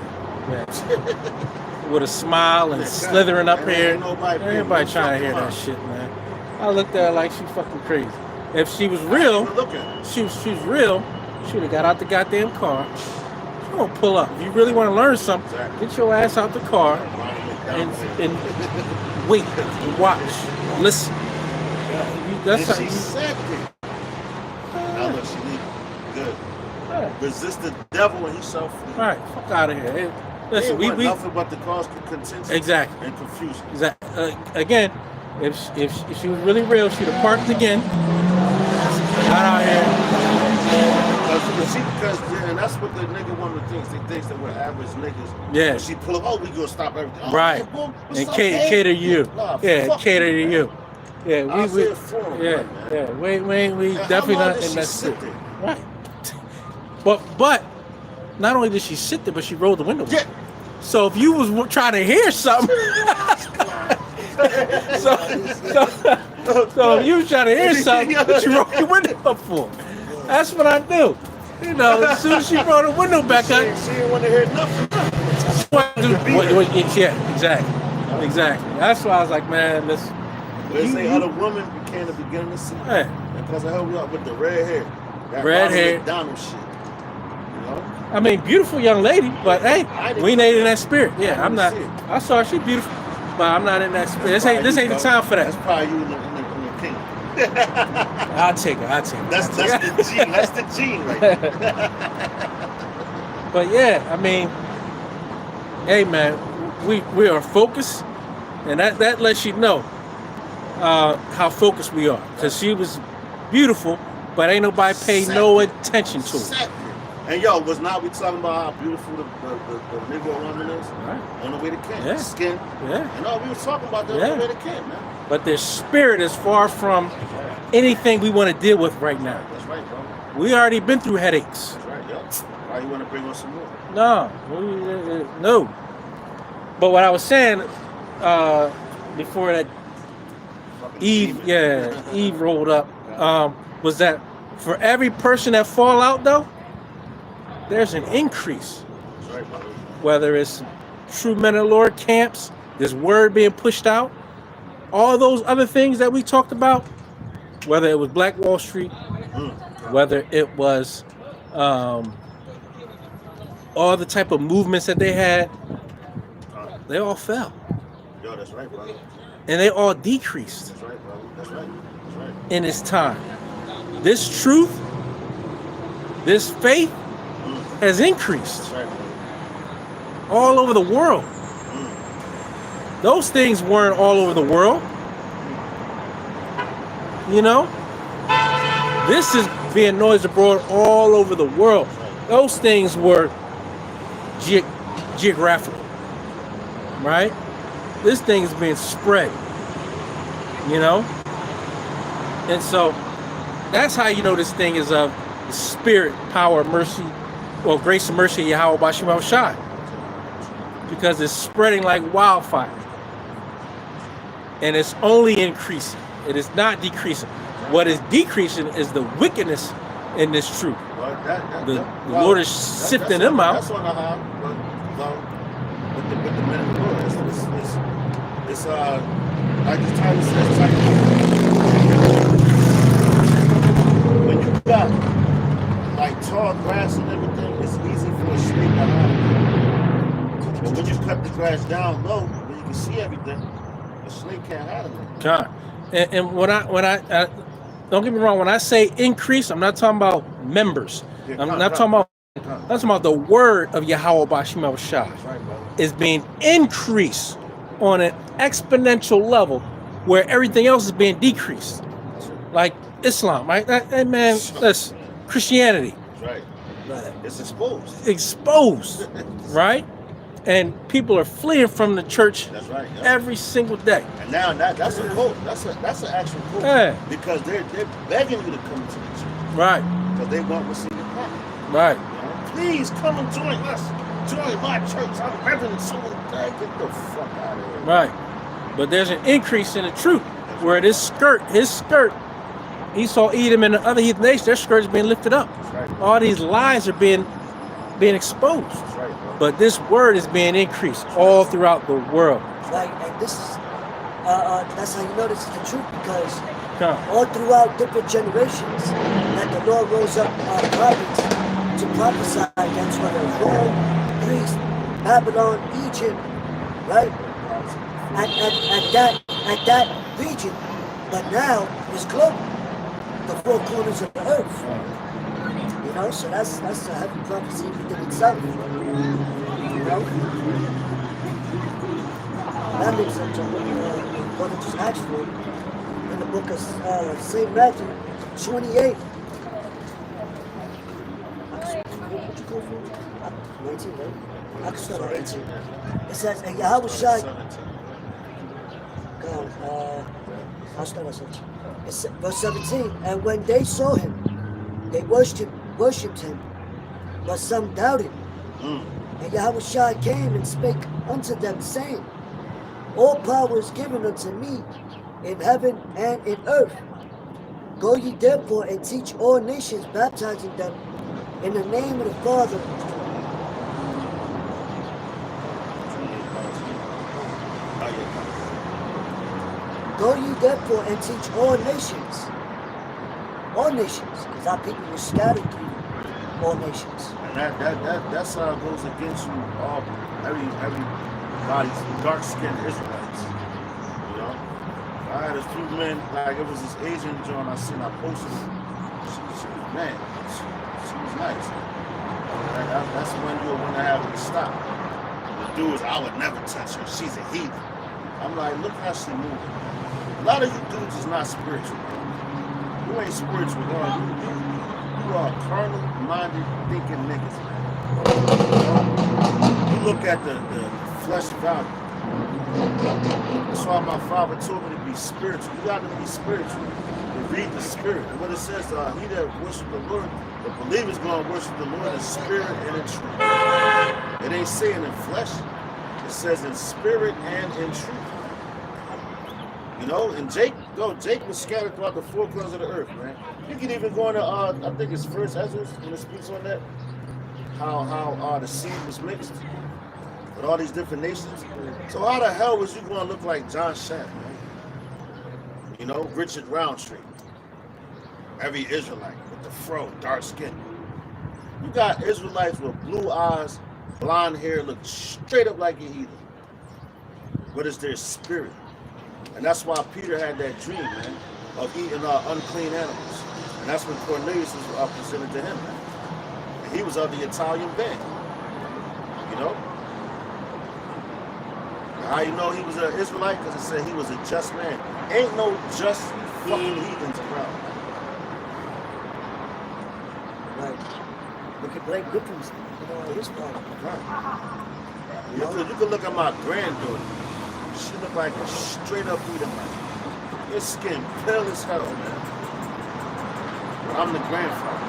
B: With a smile and slithering up here. Everybody trying to hear that shit, man. I looked at her like she fucking crazy. If she was real, she was real, she would have got out the goddamn car. She won't pull up. If you really want to learn something, get your ass out the car and wait and watch. Listen. That's how
A: she said it. Now look, she need good. Resist the devil and he shall flee.
B: All right, fuck out of here. Hey, listen, we
A: nothing but the cause contention
B: exactly
A: and confusion.
B: Exactly. Again, if she was really real, she'd have parked again. Not out here.
A: Because and that's what the nigga one of the things he thinks that we're average niggas.
B: Yeah.
A: When she pull up, oh, we gonna stop everything. Oh,
B: right.
A: Hey, boom,
B: and cater to you.
A: Nah,
B: cater to you. Yeah, we definitely not in that shit. Right. But not only did she sit there, but she rolled the window.
A: Yeah.
B: So if you was trying to hear something, so if you was trying to hear something, what you rolled your window up for? That's what I do. You know, as soon as she rolled the window back up,
A: she didn't want to hear nothing.
B: Yeah, exactly. That's why I was like, man, listen.
A: There's a other woman became the beginning of sin.
B: Hey.
A: Because I helped you out with the red hair. That
B: red hair.
A: McDonald shit. You know?
B: I mean, beautiful young lady, but hey, we ain't in that spirit. Yeah, I'm not. I saw her, she beautiful, but I'm not in that spirit. This ain't the time for that.
A: That's probably you in the king.
B: I'll take her.
A: That's the gene. That's the gene right there.
B: But yeah, I mean, hey man, we are focused, and that lets you know how focused we are. Because she was beautiful, but ain't nobody paid no attention to her.
A: And yo, was not we talking about how beautiful the Negro woman is?
B: Right.
A: On the way to Kent.
B: Yeah.
A: Skin.
B: Yeah.
A: And all we were talking about that on the way to Kent, man.
B: But their spirit is far from anything we want to deal with right now.
A: That's right, bro.
B: We already been through headaches.
A: That's right, yo. Why you want to bring on some more?
B: No. But what I was saying before that Eve rolled up, was that for every person that fall out though, there's an increase.
A: That's right, brother.
B: Whether it's True Men of the Lord camps, this word being pushed out, all those other things that we talked about, whether it was Black Wall Street, whether it was all the type of movements that they had, they all fell.
A: Yo, that's right, brother.
B: And they all decreased.
A: That's right, brother. That's right.
B: In its time. This truth, this faith has increased.
A: That's right, brother.
B: All over the world. Those things weren't all over the world. You know? This is being noised abroad all over the world. Those things were geographical. Right? This thing is being spread. You know? And so that's how you know this thing is of the spirit, power, mercy, well, grace and mercy of Yahweh Bashim Shai. Because it's spreading like wildfire. And it's only increasing. It is not decreasing. What is decreasing is the wickedness in this truth.
A: Well,
B: the Lord is sifting them out.
A: That's what I have. With the men of the Lord. It's like the title says, it's like when you got like tall grass and everything, it's easy for a snake to hide. But when you cut the grass down low, where you can see everything, a snake can't hide it.
B: God. And when I don't get me wrong, when I say increase, I'm not talking about members. I'm not talking about the word of Yahweh Bashim Shai is being increased on an exponential level where everything else is being decreased. Like Islam, right? That man, that's Christianity.
A: Right. It's exposed.
B: Exposed, right? And people are fleeing from the church.
A: That's right. Yeah.
B: Every single day.
A: And now that's a cult. That's an actual cult.
B: Yeah.
A: Because they're begging you to come to the church.
B: Right.
A: Because they want to see the prophet.
B: Right.
A: You know? Please come and join us. Join my church. I'm Reverend someone. Get the fuck out of here.
B: Right. But there's an increase in the truth where his skirt Esau, Edom, and the other heathen nations, their skirts being lifted up.
A: That's right.
B: All these lies are being exposed.
A: That's right, bro.
B: But this word is being increased all throughout the world.
C: Right, and this is that's how you know this is the truth, because
B: Come.
C: all throughout different generations that the Lord rose up prophets to prophesy against, whether it's Rome, Greece, Babylon, Egypt, right? At that region, but now it's global, the four corners of the earth. You know, so that's a heavy prophecy within itself. You know, that makes up to what I just asked for in the book of St. Matthew 28. What'd you go for? 19, right? I can start at 18. It says, and Yahweh Shai. I'll start at 17. It's verse 17. And when they saw him, they worshipped him, but some doubted. And Yahweh Shai came and spake unto them, saying, all power is given unto me in heaven and in earth. Go ye therefore and teach all nations, baptizing them in the name of the Father. Go ye therefore and teach all nations, because our people were scattered through all nations.
A: And that's how it goes against you, all everybody's dark-skinned Israelites. You know, I had a few men, like it was this Asian John I seen, I posted it. She was man, she was nice. That's when you'll want to have it to stop. The dudes, I would never touch her. She's a heathen. I'm like, look how she moving. A lot of you dudes is not spiritual. You ain't spiritual, bro. You are carnal-minded, thinking niggas, man. You look at the flesh value. That's why my father told me to be spiritual. You got to be spiritual. To read the spirit. And what it says, he that worship the Lord, the believer's going to worship the Lord in spirit and in truth. It ain't saying in flesh. It says in spirit and in truth. You know, and Jake was scattered throughout the four corners of the earth, man. You can even go into, I think it's First Ezra when it speaks on that, how the seed was mixed with all these different nations. So how the hell was you going to look like John Schaff, man? You know, Richard Roundtree, every Israelite with the fro, dark skin. You got Israelites with blue eyes, blonde hair, look straight up like a heathen. But it's their spirit. And that's why Peter had that dream, man, of eating unclean animals. And that's when Cornelius was presented to him, man. And he was of the Italian band, you know? And how you know he was an Israelite? Because it said he was a just man. Ain't no just fucking heathens around.
C: Right. Look at Blake Griffins, you know, his father.
A: Right. You can look at my granddaughter. She look like a straight up Edomite. Her skin pale as hell, man. But I'm the grandfather.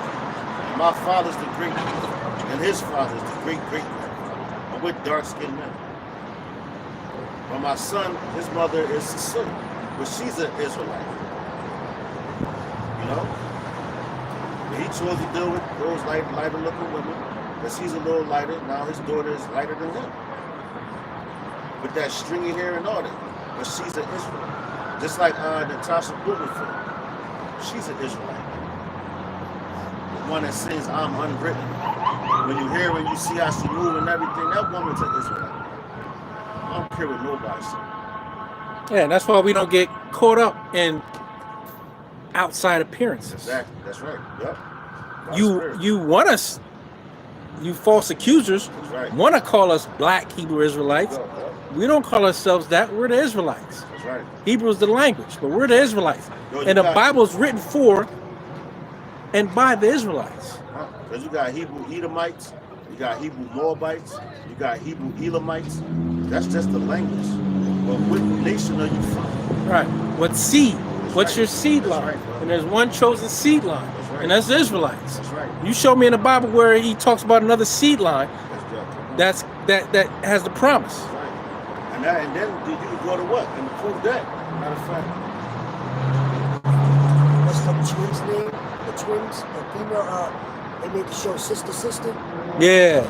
A: And my father's the great, and his father's the great grandfather. I'm with dark skinned men. But my son, his mother is Sicilian, but she's an Israelite. You know? But he chose to deal with those lighter looking women, because he's a little lighter. Now his daughter is lighter than him. With that stringy hair and all that. But she's an Israelite. Just like Natasha Blumenfeld. She's an Israelite. The one that sings I'm Unwritten. When you hear, when you see how she move and everything, that woman's an Israelite. I don't care what nobody says.
B: Yeah, and that's why we don't get caught up in outside appearances.
A: Exactly. That's right. Yep.
B: You want us, you false accusers,
A: right.
B: want to call us black Hebrew Israelites.
A: Yep.
B: We don't call ourselves that. We're the Israelites.
A: That's right.
B: Hebrew is the language, but we're the Israelites. And the Bible's written for and by the Israelites.
A: Because you got Hebrew Edomites, you got Hebrew Moabites, you got Hebrew Elamites. That's just the language. But what nation are you from?
B: Right. What seed? What's your seed line?
A: Right,
B: and there's one chosen seed line, and that's the Israelites.
A: That's right.
B: You show me in the Bible where he talks about another seed line that has the promise.
A: Right. And then you can go to what? And prove that. Matter of fact.
C: What's the twins' name? The twins, the female, they made the show Sister Sister.
B: Yeah.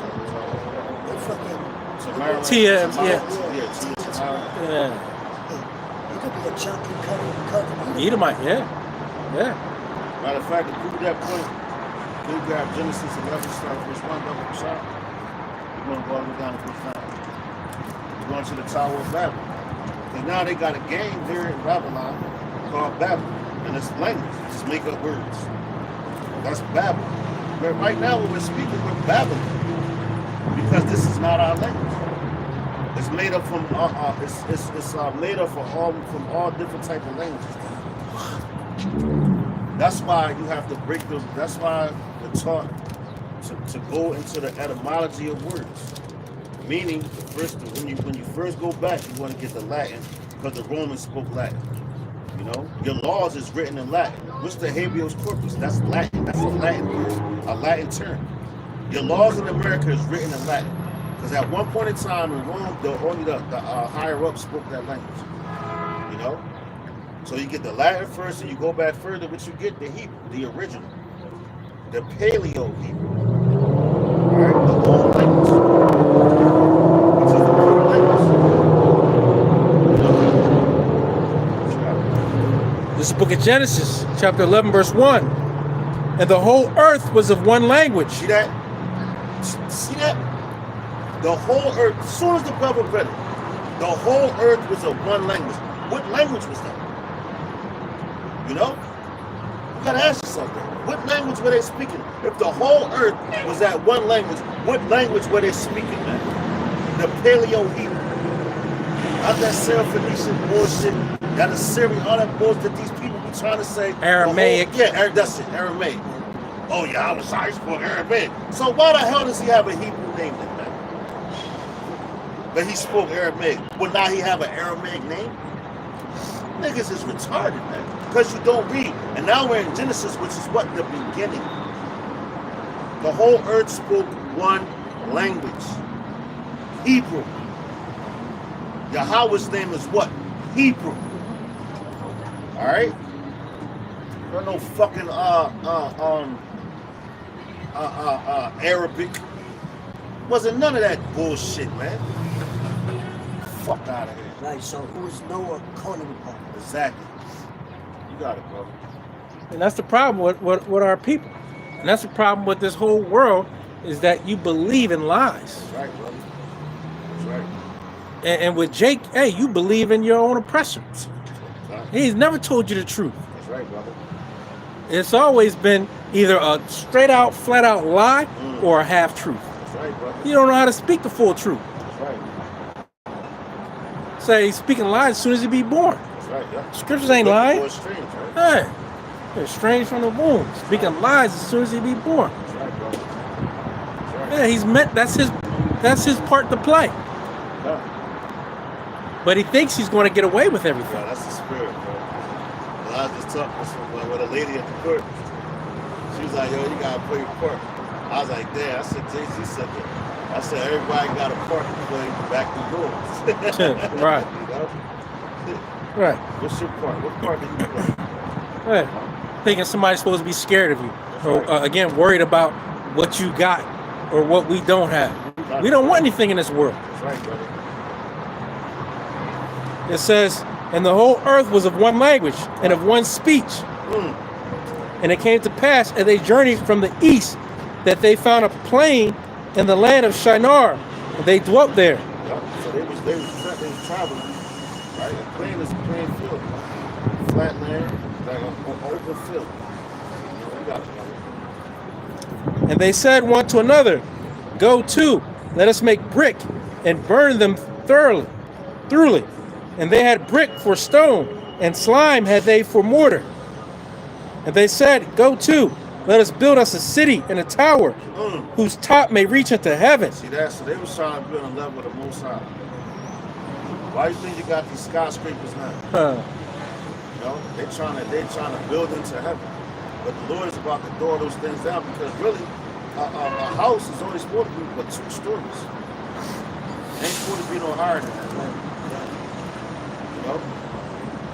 C: They fucking.
A: Tamara.
B: TM,
A: Tamara.
B: yeah.
A: Yeah, Tia Tamara.
B: Yeah.
C: He could be a chocolate cutting.
B: Edomite, yeah. Yeah.
A: Matter of fact, to prove that point, can you grab Genesis 11, start verse 1, double shot? We're going to go all the way down to verse 9. We're going to the Tower of Babel. Because now they got a game here in Babylon called Babel. And it's language. Just make up words. That's Babel. But right now, when we're speaking, we're Babylon. Because this is not our language. It's made up from made up from all different type of languages. That's why you have to break them. That's why we're taught to go into the etymology of words. Meaning, when you first go back, you want to get the Latin because the Romans spoke Latin. You know, your laws is written in Latin. What's the habeas corpus? That's Latin. That's a Latin word, a Latin term. Your laws in America is written in Latin. Because at one point in time in Rome, only the higher up spoke that language. You know? So you get the Latin first and you go back further, but you get the Hebrew, the original. The Paleo Hebrew. Alright? The old language. Which is the pure language.
B: This is the book of Genesis, chapter 11, verse 1. And the whole earth was of one language.
A: See that? See that? The whole earth, as soon as the brother read it, the whole earth was of one language. What language was that? You know? You gotta ask yourself that. What language were they speaking? If the whole earth was that one language, what language were they speaking, man? The Paleo Hebrew. Not that Syro-Phoenician bullshit, that Assyrian, all that bullshit that these people be trying to say.
B: Aramaic.
A: That's it, Aramaic. Oh yeah, I spoke Aramaic. So why the hell does he have a Hebrew name then, man? But he spoke Aramaic. Well, now he have an Aramaic name? Niggas is retarded, man. Because you don't read. And now we're in Genesis, which is what? The beginning. The whole earth spoke one language. Hebrew. Yahweh's name is what? Hebrew. Alright? There's no fucking Arabic. Wasn't none of that bullshit, man. Fuck out of here.
C: Right, so who's Noah calling upon?
A: Exactly. You got it, bro.
B: And that's the problem with our people. And that's the problem with this whole world is that you believe in lies.
A: That's right, brother. That's right.
B: And with Jake, hey, you believe in your own oppressors.
A: Right.
B: He's never told you the truth.
A: That's right, brother.
B: It's always been either a straight out, flat out lie or a half truth.
A: That's right, brother.
B: You don't know how to speak the full truth.
A: That's right.
B: Say he's speaking lies as soon as he be born.
A: That's right, yeah.
B: Scriptures ain't lying.
A: It's strange, right?
B: Hey, they're strange from the womb. Speaking lies as soon as he be born.
A: That's right, brother. That's right.
B: Yeah, he's meant. That's his part to play.
A: Yeah.
B: But he thinks he's going to get away with everything.
A: Yeah, that's the spirit, bro. And I was just talking with a lady at the court. She was like, yo, you gotta play your part. I was like, damn. I said, Jay-Z said that. I said, everybody got a part to play back the doors.
B: Right.
A: You know?
B: Right.
A: What's your part? What part do you play?
B: Right. Thinking somebody's supposed to be scared of you. Or, again, worried about what you got or what we don't have. We don't want anything in this world.
A: That's right, brother.
B: It says, and the whole earth was of one language and of one speech. And it came to pass as they journeyed from the east that they found a plain in the land of Shinar, and they dwelt there.
A: Yeah. So they was traveling, right? A plain is a plain field, flat land, like an open field. You got it, brother.
B: And they said one to another, go to, let us make brick and burn them thoroughly. And they had brick for stone, and slime had they for mortar. And they said, go to, let us build us a city and a tower, whose top may reach into heaven.
A: See that? So they was trying to build a level of the Most High. Why do you think you got these skyscrapers now? You know, they trying to build into heaven. But the Lord is about to throw those things down because really, a house is only supposed to be but 2 stories. It ain't supposed to be no higher than that. You know?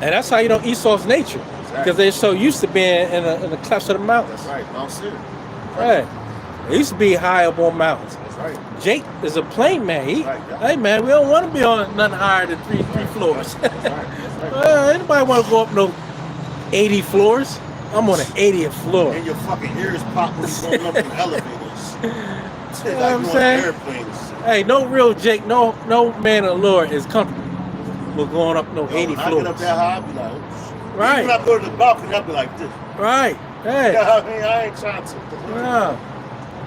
B: And that's how you know Esau's nature. because they're so used to being in the clefts of the mountains.
A: That's right. Mount Seir.
B: Right. They used to be high up on mountains.
A: That's right.
B: Jake is a plain man.
A: Right, yeah.
B: Hey man, we don't want to be on nothing higher than three floors.
A: That's right. That's right.
B: Anybody want to go up no 80 floors? I'm on the 80th floor.
A: And your fucking ears pop when you're going up in elevators. It's
B: You know
A: like
B: what I'm
A: you're on
B: saying?
A: airplanes.
B: Hey, no real Jake, no man of the Lord is comfortable with going up no 80
A: When I
B: floors.
A: get up that high, I'll be like, oh, shit.
B: Right.
A: Even when I go to the balcony, I'll be like this.
B: Right. Hey.
A: Yeah, I mean, I ain't trying to.
B: Yeah.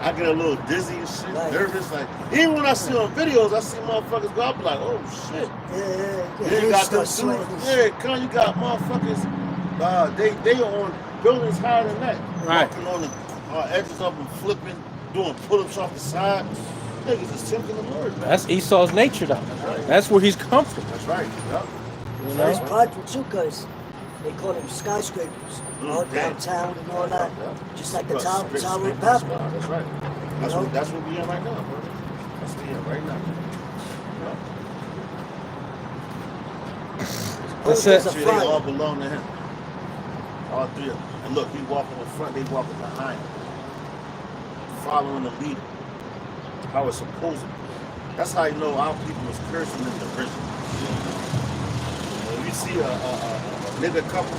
A: I get a little dizzy and shit,
C: Right.
A: nervous. Like, even when I see on videos, I see motherfuckers go, I'll be like, oh shit.
C: Yeah.
A: You got them
C: Start
A: dudes.
C: sweating.
A: Yeah, come, you got motherfuckers. They on buildings higher than that.
B: Right.
A: Walking on the edges of them, flipping, doing pull-ups off the side. Niggas is tempting the Lord, man.
B: That's Esau's nature, though.
A: right.
B: That's where he's comfortable.
A: That's right. Yep.
B: You
C: There's
B: know?
C: prideful too, because they call them skyscrapers, all
A: Yeah.
C: downtown and all that.
A: Yeah.
C: Just like the
A: Plus,
C: Tower
A: spit,
C: of
A: spit,
C: Babel.
A: spit. That's right. That's
C: You know?
A: what we in right now, bro. That's what we in right now.
B: That's
C: There's
B: it.
C: a
A: See, they all
C: fire.
A: belong to him. All three of them. And look, he walking in front, they walking behind him. Following the leader. How it's supposed to be. That's how you know our people is cursing in the prison. When you see a nigga couple,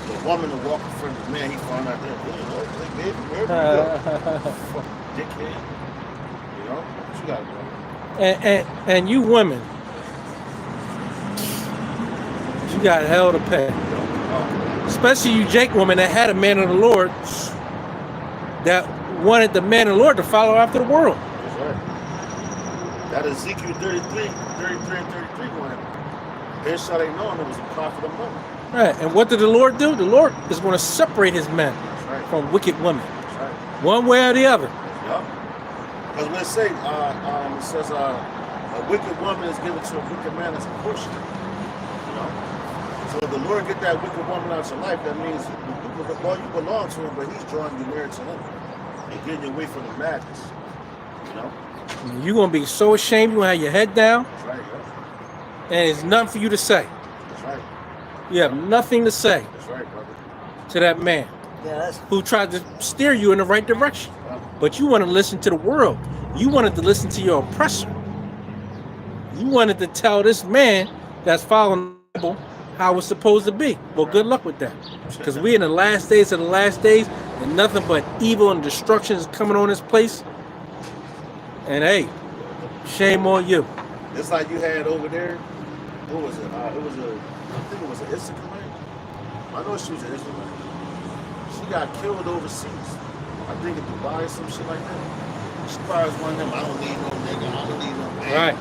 A: the woman will walk in front of the man, he found out there, hey, baby, where you go? Fuck, dickhead. You know? What you gotta do?
B: And you women, you got hell to pay. Especially you Jake woman that had a man of the Lord that wanted the man of the Lord to follow after the world.
A: That's right. That Ezekiel 33 and 33 one. Then shall they know it was a prophet of God.
B: Right. And what did the Lord do? The Lord is going to separate his men
A: That's right.
B: from wicked women.
A: That's right.
B: One way or the other.
A: Yup. Because when it say, it says, a wicked woman is given to a wicked man as a portion. You know? So if the Lord get that wicked woman out of your life, that means you belong to him, but he's drawing you near to him and getting you away from the madness. You know?
B: You're going to be so ashamed. You're going to have your head down.
A: That's right, yeah.
B: And there's nothing for you to say.
A: That's right.
B: You have nothing to say
A: That's right, brother.
B: to that man
C: Yeah, that's
B: who tried to steer you in the right direction. But you want to listen to the world. You wanted to listen to your oppressor. You wanted to tell this man that's following the Bible how it's supposed to be. Well, good luck with that. Because we're in the last days of the last days, and nothing but evil and destruction is coming on this place. And hey, shame on you.
A: It's like you had over there. What was it? I think it was an Issachar. I know she was an Issachar. She got killed overseas. I think in Dubai or some shit like that. She probably was one of them. I don't need no nigga. I don't need no man.
B: Right.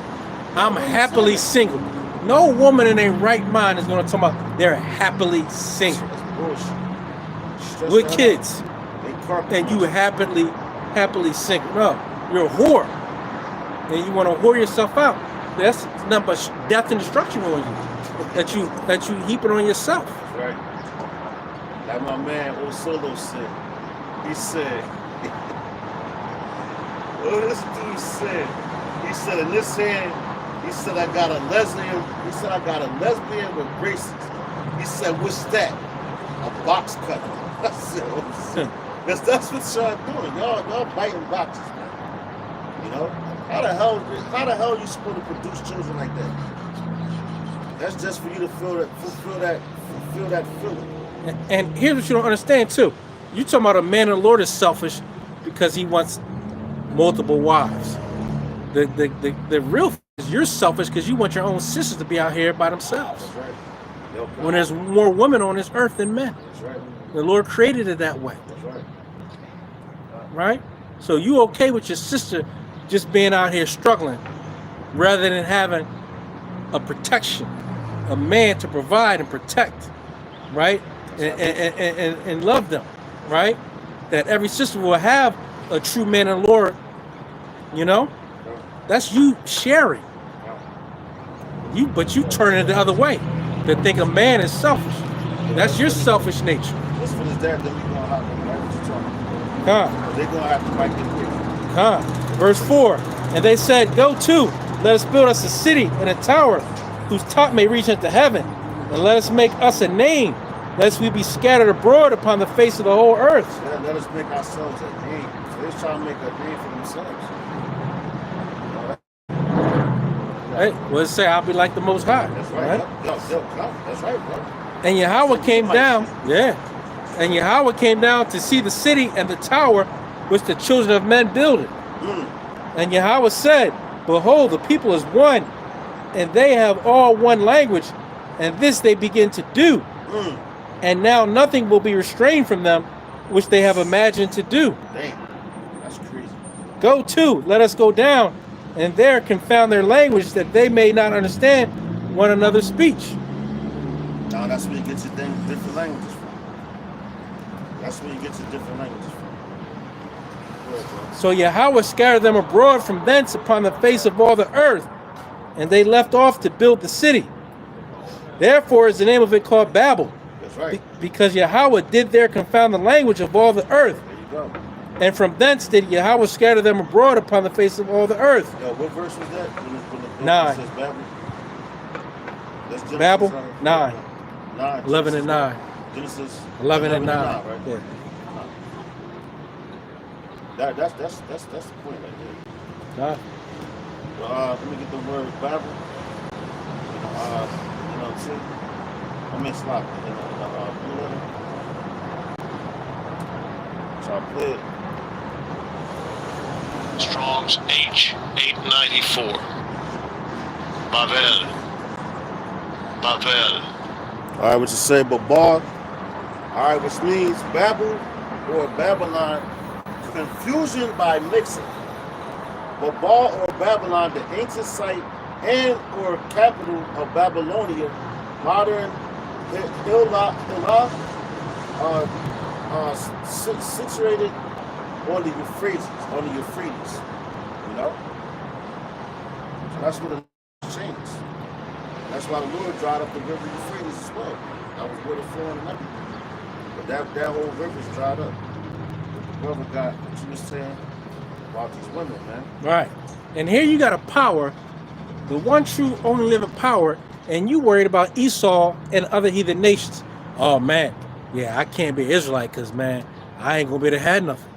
B: I'm happily single. No woman in their right mind is going to talk about they're happily single
A: That's bullshit. Stress
B: with
A: that
B: kids,
A: out. They carpet
B: and you
A: money.
B: happily single. No, you're a whore, and you want to whore yourself out. That's nothing but death and destruction on you. That you heaping on yourself.
A: That's right. Like my man Osolo said. He said, what this dude said? He said, in this hand, he said, I got a lesbian. He said, I got a lesbian with braces. He said, what's that? A box cutter. I said, oh, shit. Because that's what y'all doing. Y'all biting boxes, man. You know? How the hell are you supposed to produce children like that? That's just for you to fulfill that feeling.
B: And here's what you don't understand too. You talking about a man of the Lord is selfish because he wants multiple wives. The real is you're selfish because you want your own sisters to be out here by themselves.
A: That's right.
B: When there's more women on this earth than men.
A: That's right.
B: The Lord created it that way.
A: That's right.
B: Right? So you okay with your sister just being out here struggling rather than having a protection, a man to provide and protect, right? And love them, right? That every sister will have a true man and Lord, you know? That's you sharing. But you turn it the other way. To think a man is selfish. That's your selfish nature.
A: What's for this dad? Then we gonna have to fight what you talking about. They gonna have to fight this big.
B: Verse 4. And they said, go to, let us build us a city and a tower whose top may reach into heaven, and let us make us a name, lest we be scattered abroad upon the face of the whole earth.
A: Let us make ourselves a name. They're trying to make a name for themselves.
B: Right? Well, it say, I'll be like the Most High.
A: That's right. That's right, bro.
B: And Yahweh came down, and Yahweh came down to see the city and the tower which the children of men builded. And Yahweh said, behold, the people is one, and they have all one language, and this they begin to do. And now nothing will be restrained from them, which they have imagined to do.
A: Dang, that's crazy.
B: Go to, let us go down, and there confound their language, that they may not understand one another's speech.
A: Now that's where you get your different languages from. That's where you get your different languages from. Go ahead, bro.
B: So Yahweh scattered them abroad from thence upon the face of all the earth, and they left off to build the city. Therefore is the name of it called Babel,
A: That's right.
B: because Yahweh did there confound the language of all the earth.
A: There you go.
B: And from thence did Yahweh scatter them abroad upon the face of all the earth.
A: Yo, what verse was that? When the
B: 9.
A: Says Babel? That's Genesis,
B: Babel, 9.
A: 9.
B: 11 and 9.
A: Genesis
B: 11 and 9.
A: right?
B: Yeah.
A: That's the point right there.
B: 9.
A: Let me get the word Babel. See? I mean, slap in the blue letter. So I play it.
D: Strong's H894. Babel.
A: All right, what you say, Babar? All right, which means Babel or Babylon, confusion by mixing. Babar or Babylon, the ancient site and or capital of Babylonia, modern Hillah, situated on the Euphrates, you know? So that's what it changed. That's why the Lord dried up the river Euphrates as well. That was where the flowing and everything. But that whole river's dried up. The brother got what you was saying about these women, man.
B: Right. And here you got a power, the one true only living power, and you worried about Esau and other heathen nations. Oh man, yeah, I can't be Israelite because man, I ain't gonna be able to have nothing.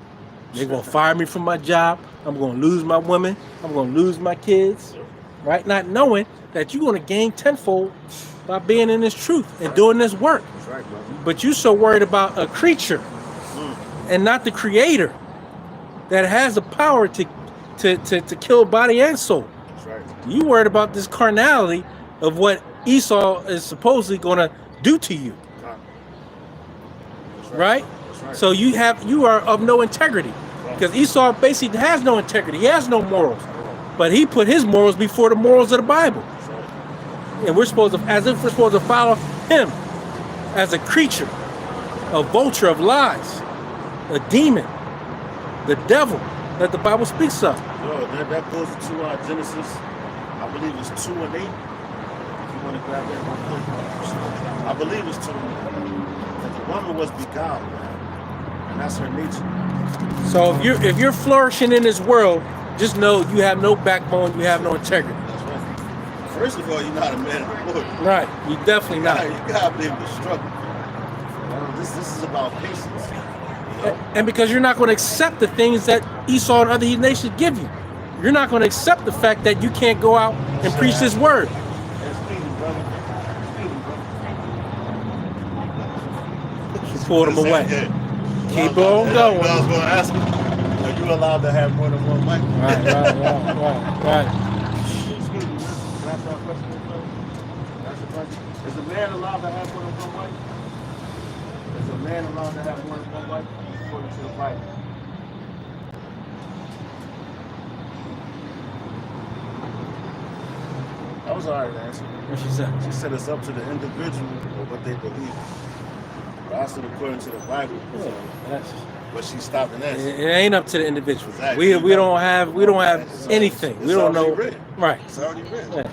B: They're gonna fire me from my job. I'm gonna lose my women. I'm gonna lose my kids. Right? Not knowing that you're gonna gain tenfold by being in this truth and doing this work.
A: That's right, brother.
B: But you so worried about a creature and not the creator that has the power to kill body and soul.
A: That's right.
B: You worried about this carnality of what Esau is supposedly going to do to you,
A: That's
B: right?
A: That's right.
B: So you are of no integrity, because Esau basically has no integrity. He has no morals, but he put his morals before the morals of the Bible,
A: That's right.
B: and we're supposed to follow him as a creature, a vulture of lies, a demon, the devil that the Bible speaks of.
A: Yo, that goes to Genesis, I believe it's 2 and 8. If you want to grab that real quick. I believe it's 2 and 8. That the woman was beguiled, man. And that's her nature.
B: So if you're flourishing in this world, just know you have no backbone, you have no integrity.
A: That's right. First of all, you're not a man of the Lord.
B: Right, you definitely not.
A: You gotta be able to struggle. This is about patience. You know?
B: And because you're not going to accept the things that Esau and other heathen nations give you. You're not going to accept the fact that you can't go out and preach this word.
A: That's freedom, brother. Freedom, brother.
B: She pulled him away.
A: Yeah.
B: Keep on going.
A: I was going to ask you, are you allowed to have more than one mic?
B: Right.
A: Excuse me, man. Can I ask you a question? Is a man allowed to have more than one wife? Is a man allowed to have more than one wife according to the Bible? That was all right answer.
B: What she said?
A: She said it's up to the individual or what they believe. But I said according to the Bible. So, but she stopped and asked.
B: It ain't up to the individual.
A: Exactly.
B: We don't have anything. We don't know.
A: Written.
B: Right.
A: It's already written.
B: Yeah.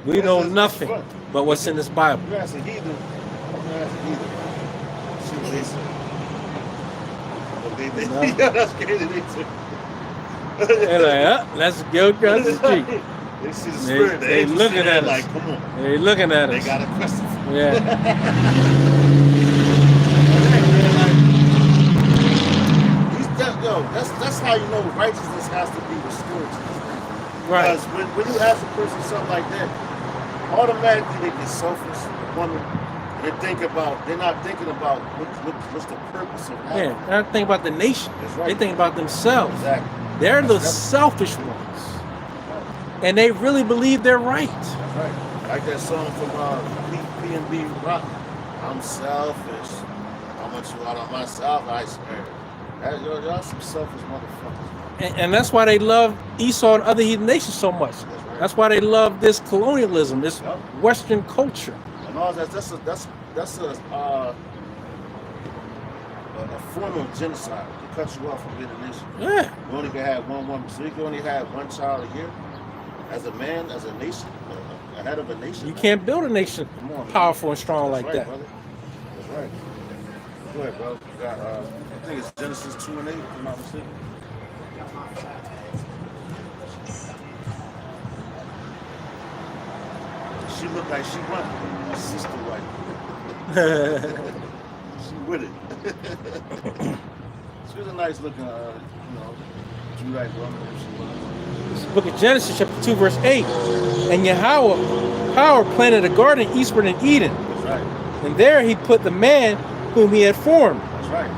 B: We know nothing but what's in this Bible.
A: You ask a heathen. You ask a heathen. See what they say.
B: No.
A: Yeah, that's crazy. They say.
B: They're like, let's go across the street.
A: They see the spirit.
B: They
A: angels
B: looking
A: sit there
B: at us.
A: like, come on.
B: They looking at
A: They
B: us.
A: got a question.
B: Yeah.
A: know. That's how you know righteousness has to be restored to you.
B: Right.
A: Because when you ask a person something like that, automatically they get selfish, woman. They're not thinking about what's the purpose of that.
B: Yeah, they're not thinking about the nation.
A: That's right.
B: They think about themselves.
A: Exactly.
B: They're the
A: That's-
B: selfish ones. And they really believe they're right.
A: That's right. Like that song from P&B Rock. I'm selfish. How much you out on myself? I swear. Y'all some selfish motherfuckers.
B: And that's why they love Esau and other heathen nations so much.
A: That's right.
B: That's why they love this colonialism, this
A: Yep.
B: Western culture.
A: And all that's a form of genocide to cut you off from being a nation.
B: Yeah.
A: You only can have one woman, so you can only have one child a year. As a man, as a nation, a head of a nation.
B: You
A: man.
B: can't build a nation
A: Come on, man.
B: powerful and strong
A: That's
B: like
A: right,
B: that.
A: brother. That's right. Go ahead, bro. You got, I think it's Genesis 2:8, if I'm not mistaken. She looked like she won. My sister wife. She with it. She was a nice looking, Judite woman. She was.
B: It's the book of Genesis, chapter 2, verse 8. And Yahweh power planted a garden eastward in Eden.
A: That's right.
B: And there he put the man whom he had formed.
A: That's right.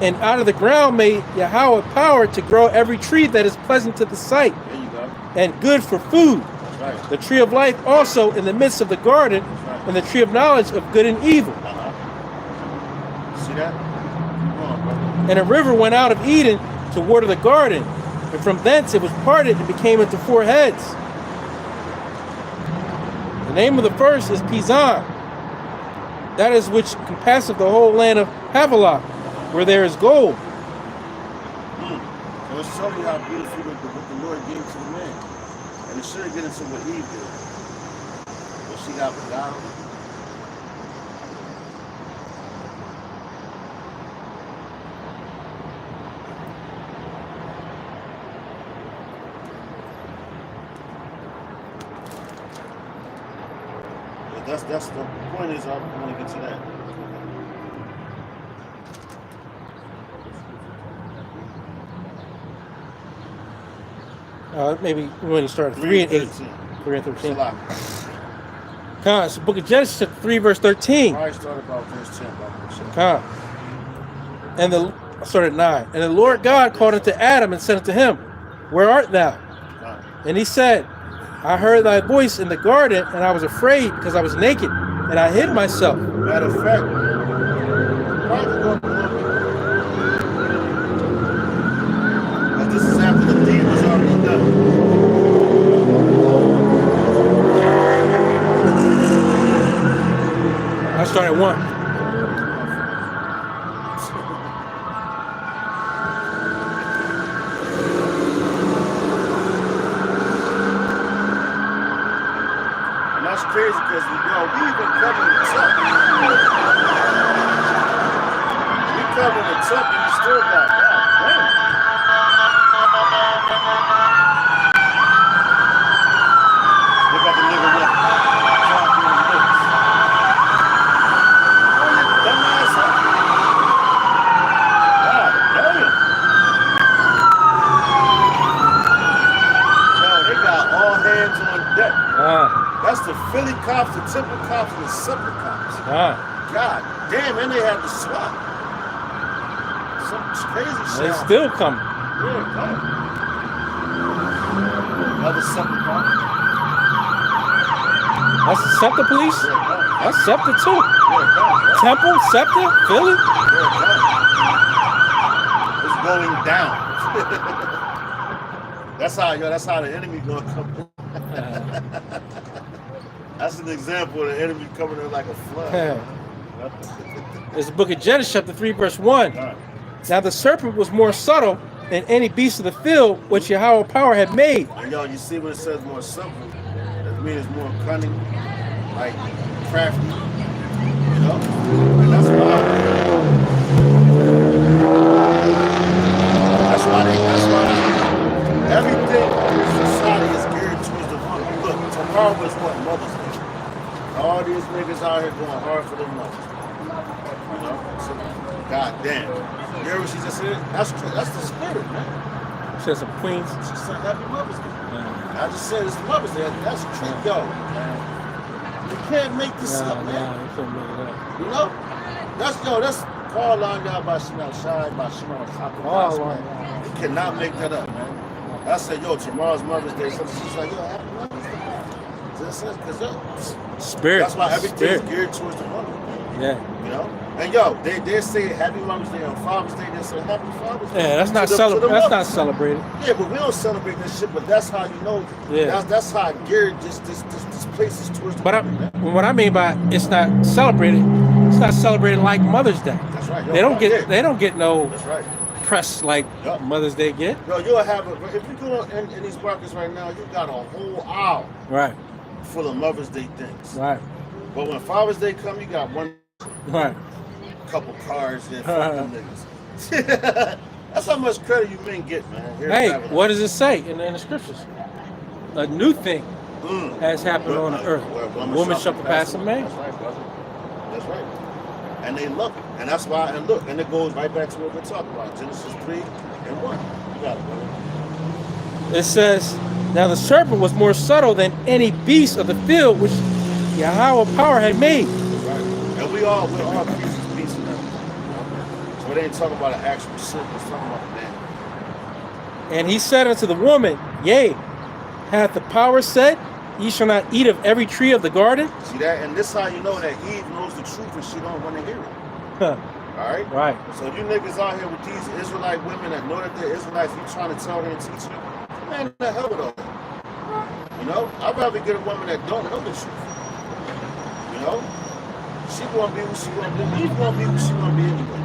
B: And out of the ground made Yahweh power to grow every tree that is pleasant to the sight
A: There you go.
B: and good for food.
A: That's right.
B: The tree of life also in the midst of the garden, and the tree of knowledge of good and evil.
A: See that? Come on, brother.
B: And a river went out of Eden to water the garden, and from thence it was parted and became into four heads. The name of the first is Pizon. That is which compasseth the whole land of Havilah, where there is gold.
A: So it's showing you how beautiful what the Lord gave to the man. And it shouldn't get into what Eve did. What she got with God. But that's the point is I want to get to that.
B: Maybe when you start at 3 and 8. 3 and 13. It's the book of Genesis, chapter 3, verse 13.
A: I started about verse 10.
B: And I started at 9. And the Lord God called unto Adam and said unto him, Where art thou? And he said, I heard thy voice in the garden, and I was afraid because I was naked, and I hid myself.
A: Matter of fact, but this is after the deed was already done.
B: I started at 1.
A: Crazy because we even covered the tuck. We covered the tuck and we still got that. Look at the nigga what? Talking in the mix. Oh, you dumbass. God damn. Yo, they got all hands on deck. That's the Philly cops, the Temple cops, and the separate cops. God damn, and they had the SWAT. Some crazy shit.
B: It's still coming.
A: Yeah, coming. Another separate cop.
B: That's the SEPTA police?
A: Yeah, coming.
B: That's SEPTA too.
A: Yeah, coming.
B: Temple, SEPTA, Philly?
A: Yeah, coming. It's going down. That's how the enemy gonna come. That's an example of the enemy coming in like a flood.
B: It's the book of Genesis, chapter 3, verse 1.
A: Right.
B: Now the serpent was more subtle than any beast of the field which Yahweh power had made.
A: And y'all, you see when it says more simple, that means it's more cunning, like crafty, you know? And that's why everything in society is geared towards the woman. Look, tomorrow is what? Mother's Day. All these niggas out here going hard for their mothers. You know? So, goddamn. You hear what she just said? That's the spirit, man.
B: Says some queens.
A: She said Happy Mother's Day.
B: Yeah.
A: I just said it's Mother's Day. That's true, yo. You can't make this up, man.
B: You couldn't make it up.
A: You know? That's Paul lined out by Shimon Shai, by Shimon
B: Paul
A: man.
B: lined
A: You cannot make that up, man. I said, yo, tomorrow's Mother's Day. So she's like, yo, Happy Mother's Day. Because
B: Spirit.
A: that's why everything is
B: Spirit.
A: geared towards the mother.
B: Yeah.
A: You know? And yo, they say Happy Mother's Day on Father's Day. They say Happy Father's Day.
B: Yeah, that's not
A: to the
B: celebrated. That's
A: mother.
B: not celebrated.
A: Yeah, but we don't celebrate this shit. But that's how you know.
B: Yeah.
A: That's how geared this place is towards the
B: But
A: mother, man.
B: what I mean by it's not celebrated, it's not celebrated like Mother's Day.
A: That's right. Yo,
B: They don't
A: yeah.
B: get no
A: That's right.
B: press like
A: Yup.
B: Mother's Day get.
A: Yo, you'll have if you go in these markets right now, you got a whole aisle
B: Right.
A: full of Mother's Day things.
B: Right.
A: But when Father's Day come, you got one
B: Right.
A: couple cars and fucking niggas. That's how much credit you men get, man. Here in
B: Hey,
A: Babylon.
B: what does it say in the scriptures? A new thing has happened on the earth.
A: Where
B: Woman shall surpass a man.
A: That's right, brother. That's right. And they love it. And that's why, and look, and it goes right back to what we're talking about. Genesis 3 and 1. You got it, brother.
B: It says, now the serpent was more subtle than any beast of the field which Yahweh power had made.
A: That's right. And we're all pieces of peace in that. So it ain't talking about an actual serpent, it's talking about a man.
B: And he said unto the woman, yea, hath the power said, ye shall not eat of every tree of the garden?
A: See that? And this how you know that Eve knows the truth and she don't want to hear it.
B: Huh.
A: Alright?
B: Right.
A: So you niggas out here with these Israelite women that know that they're Israelites, you trying to tell them and teach them, man, the hell with all that. You know? I'd rather get a woman that don't know the truth. You know? She gonna be who she gonna be. Eve gonna be who she gonna be anyway.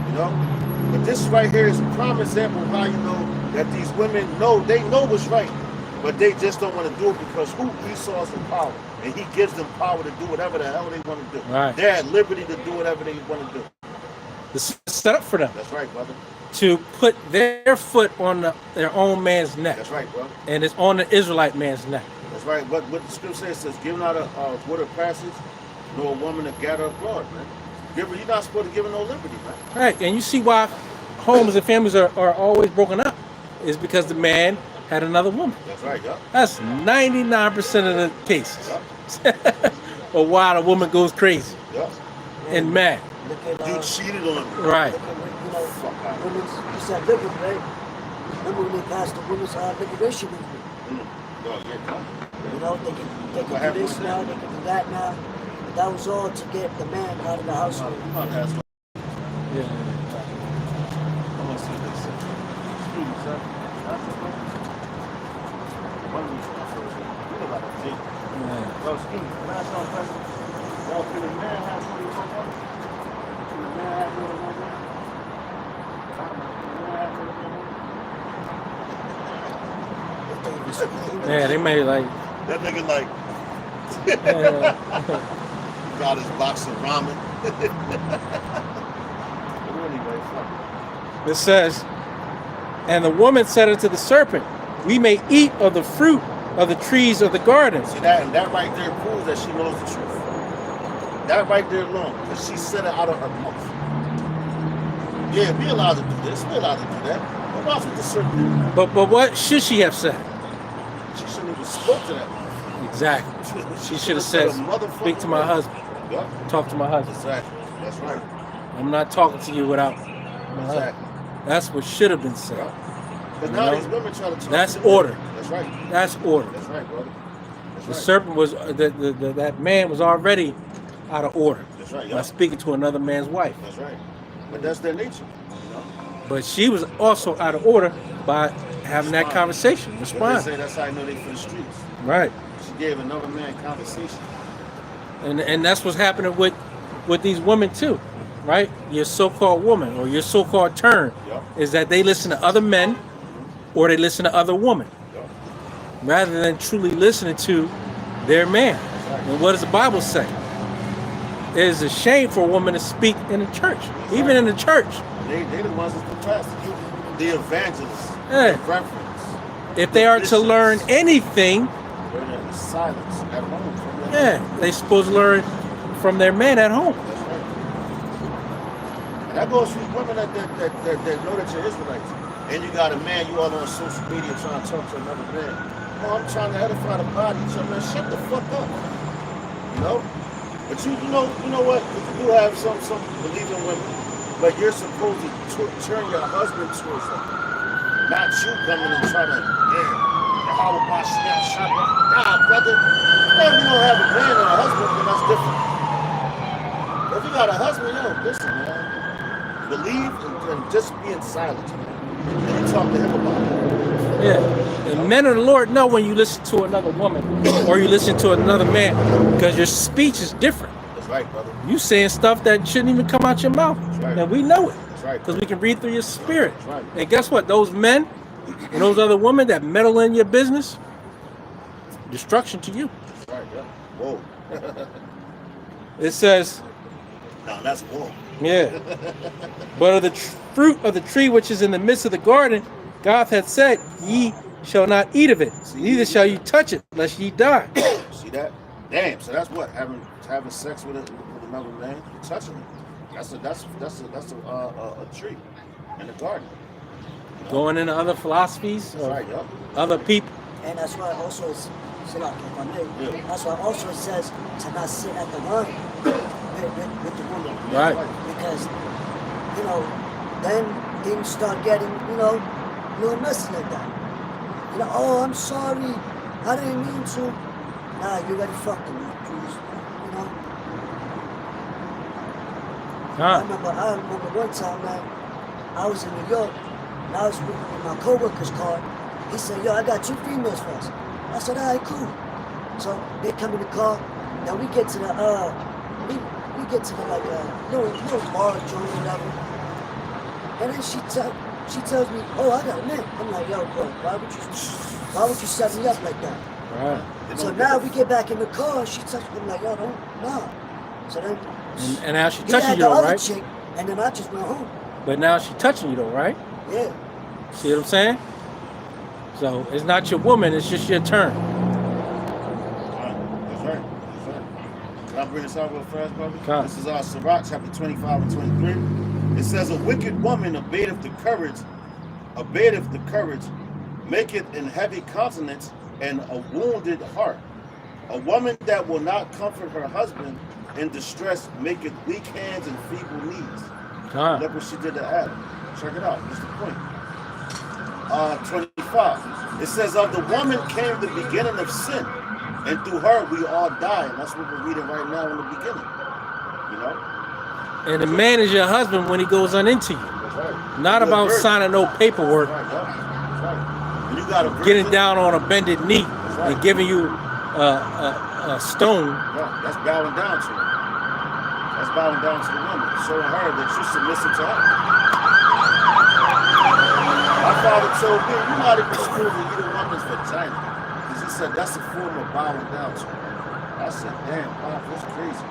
A: You know? But this right here is a prime example of how you know that these women know, they know what's right. But they just don't want to do it because who Esau's in power. And he gives them power to do whatever the hell they want to do.
B: Right.
A: They're at liberty to do whatever they want to do.
B: It's set up for them
A: That's right, brother.
B: to put their foot on their own man's neck.
A: That's right, brother.
B: And it's on the Israelite man's neck.
A: That's right. What the scripture says, giving out a word of passage, nor a woman to gather abroad, man. You're not supposed to give her no liberty, man.
B: Right. And you see why homes and families are always broken up is because the man had another woman.
A: That's right, yeah.
B: That's 99% of the cases.
A: Yeah.
B: Or why the woman goes crazy
A: Yeah.
B: and mad.
C: Look at,
A: You cheated on me.
B: Right.
C: look at, you know,
A: Fuck out.
C: women's, you said liberty, right? Remember when they passed the women's liberation movement?
A: No, yeah,
C: You know, they can
A: What
C: do
A: happened
C: this
A: with
C: now,
A: that?
C: they can do that now. But that was all to get the man out of the household.
A: I'm about to ask you.
B: Yeah.
A: I want to see what they say. Excuse me, sir. One of these first. You look like a G.
B: Yeah.
A: No, excuse me. Can I ask you a question? Yo, can a man have one of your woman? Can a man have one of your woman? Can a man have one of your woman?
C: If they was-
B: Yeah, they made like
A: That nigga like got his box of ramen. But anyway, fuck
B: it says, and the woman said unto the serpent, we may eat of the fruit of the trees of the garden.
A: it. See that, and that right there proves that she knows the truth. That right there alone, because she said it out of her mouth. Yeah, we allowed to do this. We allowed to do that. What about with the serpent?
B: But what should she have said?
A: She shouldn't even spoke to that man.
B: Exactly. She should have
A: a
B: said,
A: motherfucking
B: speak to my
A: word.
B: husband.
A: Yup,
B: Talk to my husband.
A: exactly. That's right.
B: I'm not talking to you without my husband.
A: Exactly.
B: That's what should have been said.
A: Because now
B: You know?
A: these women try to talk
B: That's
A: to the
B: order.
A: men. That's right.
B: That's order.
A: That's right, brother. That's
B: The
A: right.
B: serpent was that man was already out of order
A: That's right.
B: by
A: Yup.
B: speaking to another man's wife.
A: That's right. But that's their nature. You know?
B: But she was also out of order by having that conversation,
A: But they
B: respond.
A: say that's how I know they for the streets.
B: Right.
A: She gave another man conversation.
B: And that's what's happening with these women too, right? Your so-called woman or your so-called turn
A: Yup.
B: is that they listen to other men or they listen to other women
A: Yup.
B: rather than truly listening to their man. And what does the Bible say? It is a shame for a woman to speak in the church, even in the church.
A: They the ones that's the pastor, the evangelists,
B: Yeah.
A: the reverends.
B: If they are to learn anything,
A: They're in silence at home. From their
B: yeah, they're supposed to learn from their man at home.
A: That's right. That goes for women that know that you're Israelites. And you got a man, you all on social media trying to talk to another man. Oh, I'm trying to edify the body. So man, shut the fuck up. You know? But you know what? You do have some believing women, but you're supposed to turn your husband towards them. Not you coming and trying to, how about shut up? Nah, brother. If you don't have a man or a husband, then that's different. If you got a husband, listen, man. Believe and just be in silence, man. And you talk to him about it.
B: Yeah. And men of the Lord know when you listen to another woman or you listen to another man, because your speech is different.
A: That's right, brother.
B: You saying stuff that shouldn't even come out your mouth.
A: That's right.
B: And we know it.
A: That's right.
B: Because we can read through your spirit.
A: That's right.
B: And guess what? Those men and those other women that meddle in your business, destruction to you.
A: That's right, yeah. Whoa.
B: It says,
A: No, that's whoa.
B: yeah. But of the fruit of the tree which is in the midst of the garden, God hath said, ye shall not eat of it, neither shall you touch it, lest ye die.
A: See that? Damn. So that's what having sex with another man, you're touching it. That's a tree in the garden.
B: Going into other philosophies,
A: That's right, yeah.
B: other people.
C: And that's why also it's, Salak, if I may,
A: Yeah.
C: that's why also it says to not sit at the line with the woman.
B: Right.
C: Because, then things start getting, a little messy like that. Oh, I'm sorry. I didn't mean to. Nah, you already fucked him, please. I remember one time, man, I was in New York, and I was with my coworker's car. He said, yo, I got 2 females for us. I said, all right, cool. So they come in the car. Now we get to the we get to the like little bar joint or whatever. And then she tells me, oh, I got a man. I'm like, yo, bro, why would you set me up like that?
B: Right.
C: So now we get back in the car. She touched me. I'm like, yo, no. So then
B: And now she
C: we
B: touching
C: had
B: you
C: the
B: though,
C: other
B: right?
C: chick, and then I just went home.
B: But now she touching you though, right?
C: Yeah.
B: See what I'm saying? So it's not your woman, it's just your turn.
A: That's right. Can I bring this out real fast, brother?
B: Come.
A: This is Sirach, chapter 25 and 23. It says, a wicked woman abated the courage, maketh an heavy countenance and a wounded heart. A woman that will not comfort her husband in distress maketh weak hands and feeble knees. Look what she did to Adam. Check it out. Here's the point. 25. It says, of the woman came the beginning of sin, and through her we all die. And that's what we're reading right now in the beginning.
B: And the man is your husband when he goes on into you.
A: That's right.
B: Not
A: You're a
B: about
A: virgin.
B: signing no paperwork,
A: That's right. That's right. And you got a virgin.
B: getting down on a bended knee
A: right.
B: and giving you a stone.
A: Yeah, that's bowing down to her. That's bowing down to the woman, showing her that you're submissive to her. My father told me, you're not even supposed to eat a woman's vagina. Because he said that's a form of bowing down to her. I said, damn, Pop, that's crazy.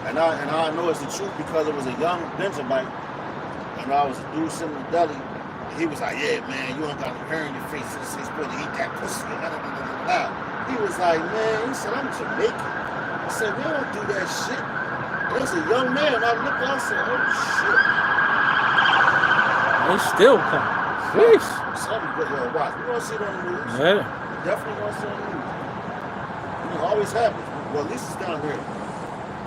A: And I know it's the truth because it was a young Benjamite, and I was a dude sitting in the deli. And he was like, yeah, man, you ain't got a hair in your face. He's supposed to eat that pussy. He was like, man, he said, I'm Jamaican. I said, we don't do that shit. There's a young man. I looked at him, I said, oh, shit.
B: They still come. Sheesh.
A: Something good, yo, watch. We want to see it on the news.
B: Yeah.
A: We definitely want to see it on the news. It always happens. Well, at least it's down here.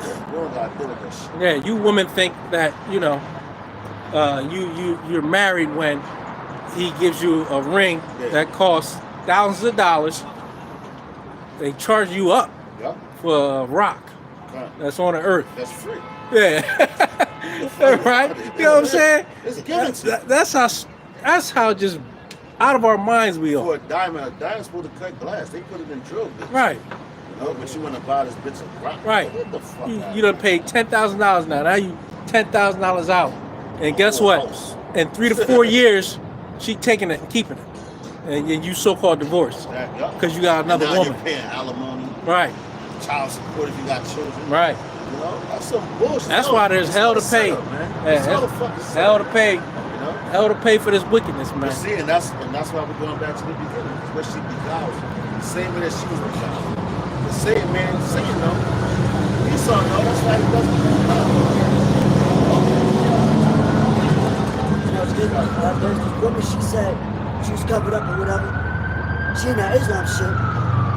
A: We don't got to deal with that shit.
B: Yeah, you women think that, you're married when he gives you a ring that costs thousands of dollars. They charge you up
A: Yep.
B: for a rock
A: Right.
B: that's on the earth.
A: That's free.
B: Yeah. Right? You know what I'm saying?
A: It's given to you.
B: That's how just out of our minds we
A: For
B: are.
A: a diamond's supposed to cut glass. They put it in drill bits.
B: Right.
A: But you want to buy this bitch of rock.
B: Right.
A: Get the fuck out
B: You done paid $10,000 now. Now you $10,000 out. And guess what? In 3 to 4 years, she taking it and keeping it. And you so-called divorced. Because you got another
A: now
B: woman.
A: You're paying alimony,
B: Right.
A: child support if you got children.
B: Right.
A: That's some bullshit.
B: That's why there's hell to pay. Hell to pay. Hell to pay for this wickedness, man.
A: But see, and that's why we're going back to the beginning. Because where she beguiled, the same way that she was beguiled. The same man saying no. Esau no, that's why he doesn't beguile.
C: There's this woman, she said she was covered up or whatever. She in that Islam shit.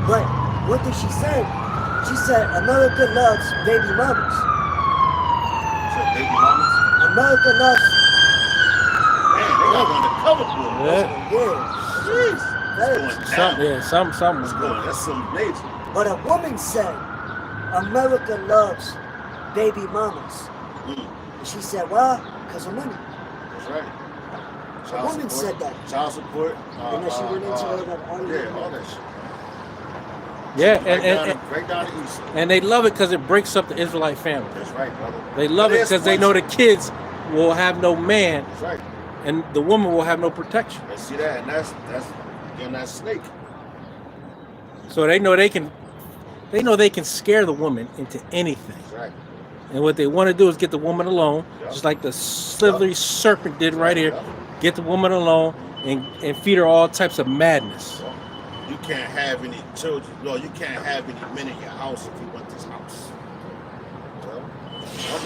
C: But one thing she said America loves baby mamas.
A: So baby mamas.
C: America loves,
A: Man, they got on the cover board.
B: Yeah.
C: yeah.
A: Jeez.
C: That
A: It's
C: is.
A: going down.
B: Something.
A: It's going. That's some major.
C: But a woman said America loves baby mamas.
A: Mm,
C: And she said, why? Because of money.
A: that's right.
C: A woman said that.
A: Child support.
C: And then she went into all that argument.
A: Yeah, all that shit.
B: Yeah,
A: Right down the east.
B: and they love it because it breaks up the Israelite family.
A: That's right, brother.
B: They love it because they know the kids will have no man
A: That's right.
B: and the woman will have no protection.
A: And see that, and that's again that snake.
B: So they know they can scare the woman into anything.
A: That's right.
B: And what they want to do is get the woman alone,
A: Yeah.
B: just like the slithery serpent did right here.
A: Yeah.
B: Get the woman alone and feed her all types of madness.
A: So, you can't have any children. No, you can't have any men in your house if you want this house. Well,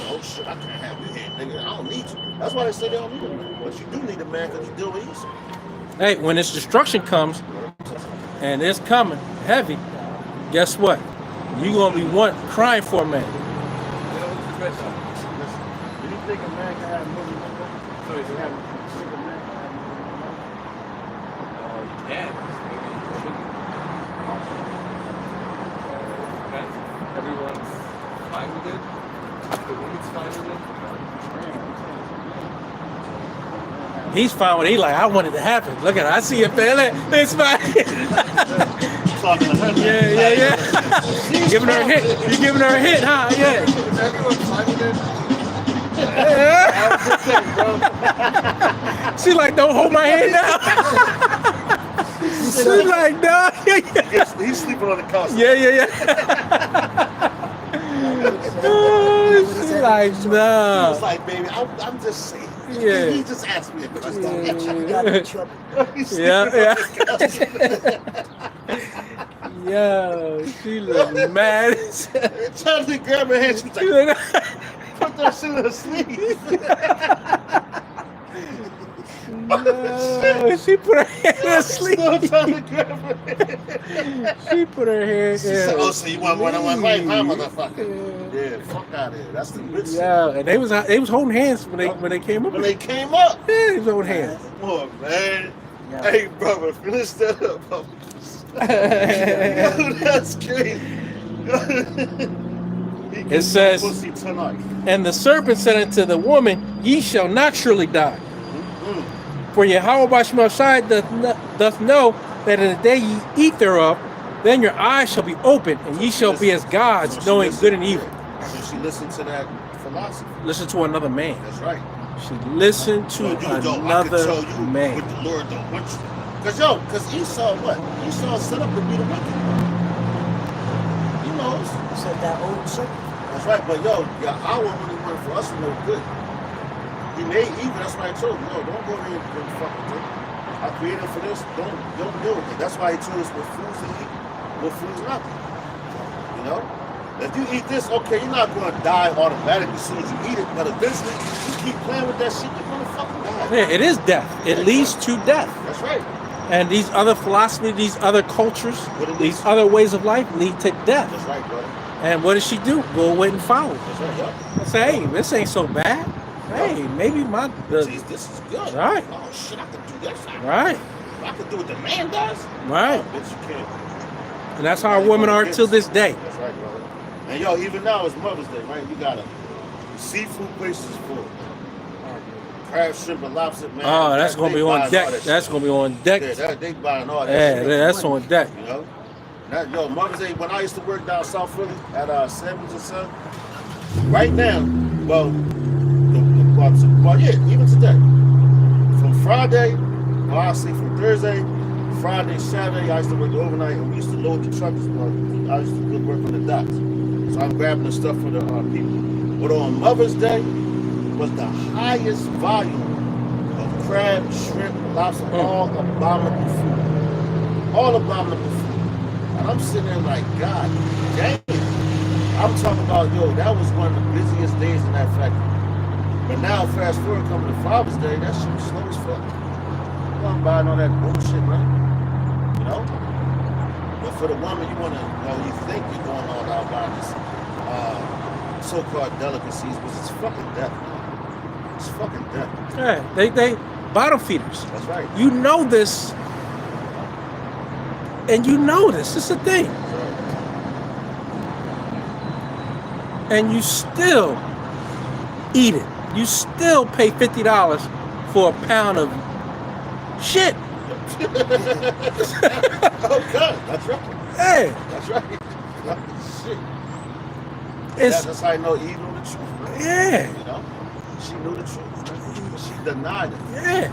A: oh shit, I can't have you here, nigga. I don't need you. That's why they say they don't need a man. But you do need a man because you deal with Esau.
B: Hey, when this destruction comes, and it's coming heavy, guess what? You're gonna be crying for a man.
A: Do you think a man can have more than one woman? So you have think a man can have more than one woman?
E: Everyone's fine with it. The woman's fine with it.
B: He's fine with it. He like, I want it to happen. Look at it. I see it, fella. It's fine.
A: Talking to her.
B: yeah. Giving her a hit. You giving her a hit, huh? Yeah.
E: Is everyone fine with it?
B: She like, don't hold my hand now. She's like, no.
A: He's sleeping on the couch.
B: Yeah. Oh, she's like,
A: He
B: no.
A: was like, baby, I'm just saying.
B: Yeah.
A: He just asked me a question.
C: You got in trouble.
A: He's sleeping on the couch.
B: Yo, she look mad.
A: Charlie grabbed her hand. She was
B: She
A: like,
B: look-
A: put that shit in her sleeve.
B: No, she put her hand in her
A: Still
B: sleeve.
A: trying to grab her hand.
B: She put her hand
A: She said,
B: in
A: oh,
B: her
A: so you want one wife, huh, motherfucker? Yeah, fuck out of here. That's the bitch.
B: Yeah, and they was holding hands when they came up.
A: When they came up,
B: Yeah, they was holding hands.
A: come on, man.
C: Yeah.
A: Hey, brother, finish that up, brother. Yo, that's crazy.
B: It says,
A: pussy tonight.
B: and the serpent said unto the woman, ye shall not surely die.
A: Mm.
B: For Yahweh Bashmashai doth know that in the day ye eat thereof, then your eyes shall be open, and ye shall be as gods,
A: So she
B: knowing
A: listened-
B: good and evil.
A: So she listened to that philosophy.
B: Listen to another man.
A: That's right.
B: She listened to
A: Yo, I can
B: another
A: tell you
B: man.
A: what the Lord don't want you. Because Esau, what? Esau set up to be the wicked. He knows.
C: Said that old serpent.
A: That's right. But yo, Yahweh really wanted for us to know good. He made evil. That's why I told you, don't go there and fucking thing. I created for this. Don't deal with it. That's why he told us what foods to eat, what foods not to eat. You know? If you eat this, okay, you're not going to die automatically as soon as you eat it. But eventually, you keep playing with that shit, you're going to fucking die.
B: Yeah, it is death. It leads to death.
A: That's right.
B: And these other philosophies, these other cultures,
A: What it
B: these
A: leads-
B: other ways of life lead to death.
A: That's right, brother.
B: And what does she do? Go away and follow.
A: That's right, yeah.
B: Say, hey, this ain't so bad. Hey, maybe
A: Jeez, this is good.
B: Right.
A: Oh shit, I can do this.
B: right,
A: I can do what the man does.
B: right.
A: Oh, bitch, you can't.
B: And that's how our women are till this day.
A: That's right, brother. And yo, even now it's Mother's Day, right? You got a seafood places full. Crab, shrimp, and lobster, man.
B: Oh, that's gonna
A: they
B: be
A: buying
B: on
A: all
B: deck.
A: that
B: That's
A: shit.
B: gonna be on deck.
A: Yeah, they buying all that
B: Yeah,
A: shit.
B: that's on deck.
A: You know? Yo, Mother's Day, when I used to work down South Philly at Samuels and Son, right now, even today, from Friday, well, I say from Thursday, Friday, Saturday, I used to work overnight, and we used to load the trucks. I used to work on the docks. So I'm grabbing the stuff for the people. But on Mother's Day was the highest volume of crab, shrimp, lobster, all abominable food. All abominable food. And I'm sitting there like, God damn. I'm talking about, yo, that was one of the busiest days in that factory. But now, fast forward, coming to Father's Day, that shit was slow as fuck. You don't buy all that bullshit, man. You know? But for the woman, you want to, you think you're going all out buying this so-called delicacies, but it's fucking death, man. It's fucking death.
B: Yeah, they bottom feeders.
A: That's right.
B: You know this, and you know this. It's a thing, and you still eat it. You still pay $50 for a pound of shit.
A: Okay, that's right.
B: Hey,
A: That's right. Shit.
B: it's
A: That's how I know Eve knew the truth, man.
B: yeah,
A: You know? She knew the truth, man. She denied it.
B: yeah.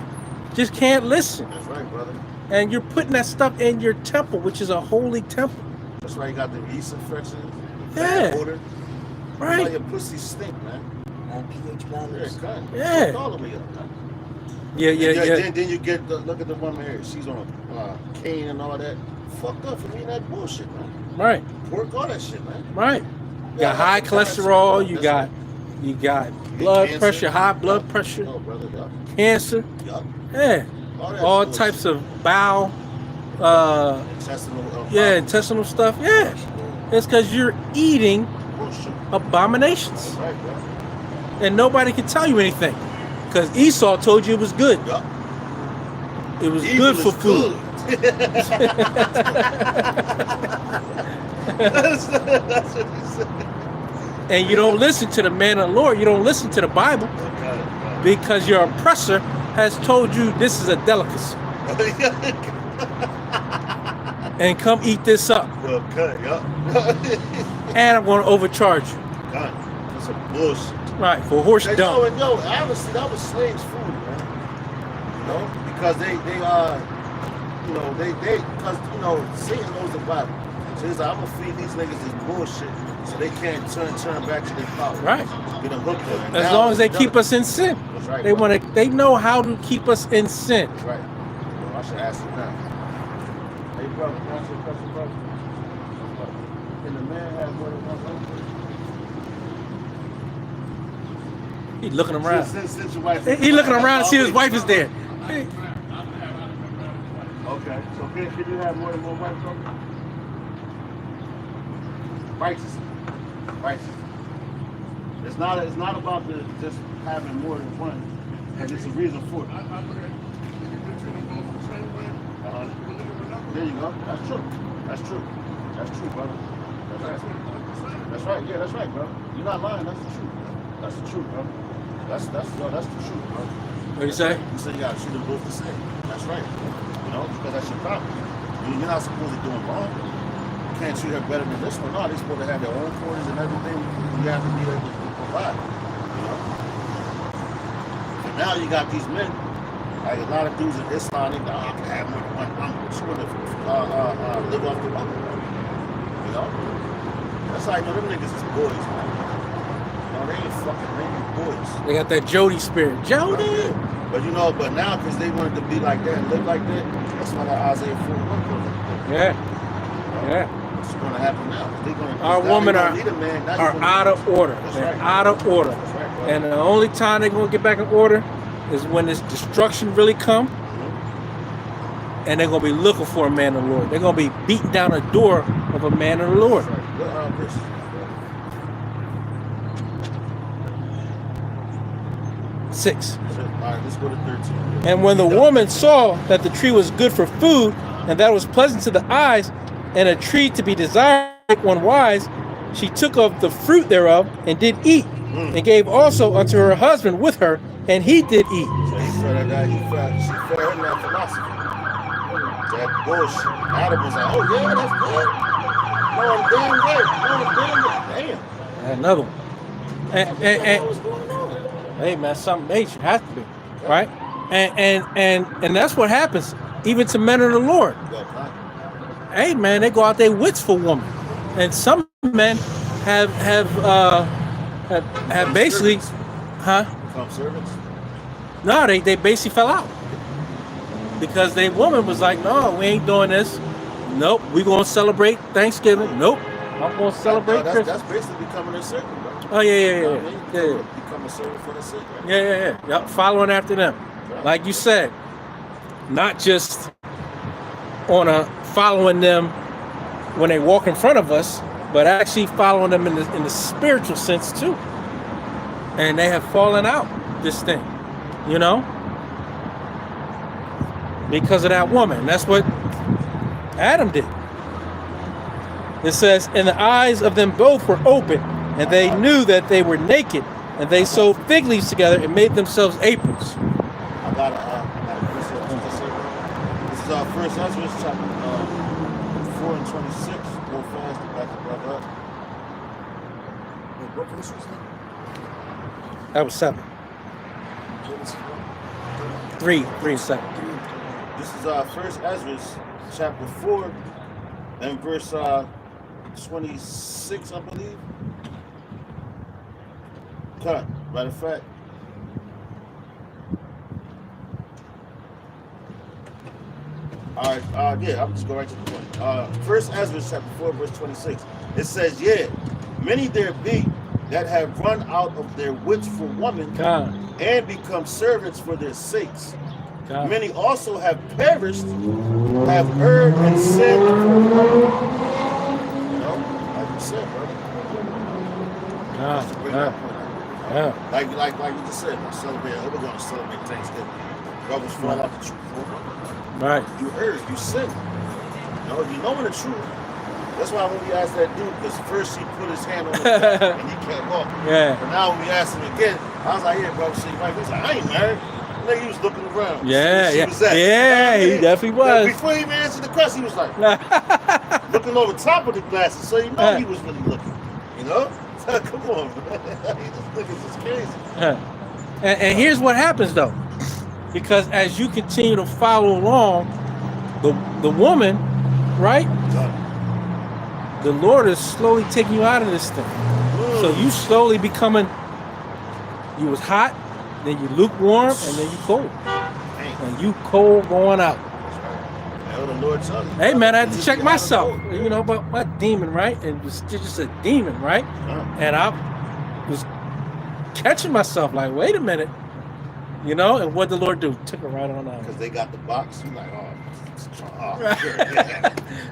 B: Just can't listen,
A: That's right, brother.
B: and you're putting that stuff in your temple, which is a holy temple,
A: That's why you got the yeast infection, the
B: Yeah.
A: bad odor. That's why
B: right?
A: your pussy stink, man.
C: And pH
A: Yeah,
C: balance.
A: cut.
B: Yeah.
A: All the way up, man.
B: Yeah, yeah, yeah.
A: Then you get look at the woman here. She's on cane and all that. Fucked up for me that bullshit, man.
B: Right,
A: Pork, all that shit, man.
B: right. You got
A: Yeah,
B: high
A: that's- that's-
B: cholesterol. You
A: that's-
B: got blood
A: cancer.
B: pressure, high blood pressure,
A: No, brother. Yup.
B: cancer.
A: Yup.
B: Yeah,
A: That
B: all
A: bullshit.
B: types of bowel.
A: Intestinal.
B: Yeah, intestinal stuff. Yeah, it's because you're eating
A: Bullshit.
B: abominations,
A: That's right, bro.
B: and nobody can tell you anything, because Esau told you it was good.
A: Yup.
B: It was
A: Evil
B: good for
A: is
B: food.
A: that's what he said.
B: And you don't listen to the man of the Lord. You don't listen to the Bible
A: Okay.
B: because your oppressor has told you this is a delicacy, and come eat this up,
A: Okay, yup.
B: and I'm going to overcharge you.
A: God, that's some bullshit.
B: Right, for horse
A: Yo,
B: dung.
A: and yo, honestly, that was slaves' food, man. You know, because because Satan knows the Bible. So he's like, I'm gonna feed these niggas this bullshit, so they can't turn back to their power.
B: Right.
A: Get them hooked up.
B: As long as they keep us in sin,
A: That's right.
B: they want to. They know how to keep us in sin.
A: That's right. Well, I should ask you now. Hey, brother, can I ask you a question, brother? Can the man have more than one wife?
B: He looking around.
A: Since your wife.
B: He looking around to see his wife is there. Hey,
A: Okay, so can you have more than one wife, brother? Righteous. It's not about just having more than one, and it's a reason for it. There you go. That's true, brother. That's right. Yeah, that's right, bro. You're not lying. That's the truth. That's the truth, bro. That's the truth, bro.
B: what do you say?
A: You said you gotta treat them both the same. That's right. You know, because that's your property. You're not supposed to do it wrong. You can't treat her better than this one. No, they're supposed to have their own quarters and everything. You have to be able to provide. You know? And now you got these men, like a lot of dudes in Islam, they go, I can have more than one woman. But you want to live off the woman. You know? That's how you know them niggas is boys, man. No, they ain't fucking, they ain't boys.
B: They got that Jody spirit. Jody.
A: But but now because they wanted to be like that and live like that, that's why that Isaiah 41 comes up.
B: Yeah. Yeah.
A: What's going to happen now? They're gonna,
B: Our
A: now
B: women
A: they
B: are
A: don't need a man, now
B: are
A: they gonna-
B: out of order.
A: That's
B: They're
A: right.
B: out of order.
A: That's right, bro.
B: And the only time they're gonna get back in order is when this destruction really come, and they're gonna be looking for a man of the Lord. They're gonna be beating down the door of a man of the Lord.
A: That's right. Good verses, bro.
B: 6.
A: All right, let's go to 13.
B: And when the woman saw that the tree was good for food, and that it was pleasant to the eyes, and a tree to be desired like one wise, she took of the fruit thereof, and did eat, and gave also unto her husband with her, and he did eat.
A: So he fed that guy, she fed him that philosophy. That bullshit. Adam was like, oh yeah, that's good. No, I'm damn good. No, I'm damn good. Damn.
B: Another one. And
A: What's going on?
B: hey man, something major has to be, right? And that's what happens, even to men of the Lord.
A: Yo, huh?
B: Hey man, they go out their wits for women, and some men have basically,
A: Become servants.
B: no, they basically fell out because their woman was like, no, we ain't doing this. Nope, we gonna celebrate Thanksgiving. Nope, I'm gonna celebrate
A: that's
B: Christmas.
A: basically becoming a servant, bro.
B: Oh yeah,
A: You know what I mean?
B: yeah.
A: Become a servant for the sake. Right?
B: Yeah. Yep, following after them. Like you said, not just following them when they walk in front of us, but actually following them in the spiritual sense too. And they have fallen out this thing, you know, because of that woman. That's what Adam did. It says, and the eyes of them both were open, and they knew that they were naked, and they sewed fig leaves together and made themselves aprons.
A: I got this is our first Ezra chapter 4 and 26. Go fast and back the brother up.
C: Wait, what verse was that?
B: That was 7.
C: Genesis 1?
B: 3 and 7.
A: This is our first Ezra chapter 4 and verse 26, I believe. Cut. Matter of fact. All right, yeah, I'm just going right to the point. First Ezra chapter 4, verse 26. It says, yeah, many there be that have run out of their wits for woman and become servants for their sakes. Many also have perished, have erred and sinned for woman. You know, like you said, brother. Just to bring that point out. Like we just said, we're going to celebrate Thanksgiving. Brothers fall out the truth.
B: Right.
A: You erred, you sinned. You know the truth. That's why when we asked that dude, because first he put his hand on his back and he kept walking.
B: Yeah.
A: But now when we asked him again, I was like, yeah, bro, see, Mike. He was like, I ain't married. Like, he was looking around.
B: Yeah,
A: He was at.
B: yeah, he definitely was.
A: Before he even answered the question, he was like, looking over top of the glasses, so you know he was really looking. You know? So, come on, man. This is crazy.
B: And here's what happens, though. Because as you continue to follow along, the woman, right? The Lord is slowly taking you out of this thing. So you slowly becoming, you was hot, then you lukewarm, and then you cold. And you cold going out.
A: The Lord told you.
B: Hey man, I had to check myself, about my demon, right? And it was just a demon, right? And I was catching myself like, wait a minute. And what the Lord do? Took her right on out.
A: Because they got the box. You're like,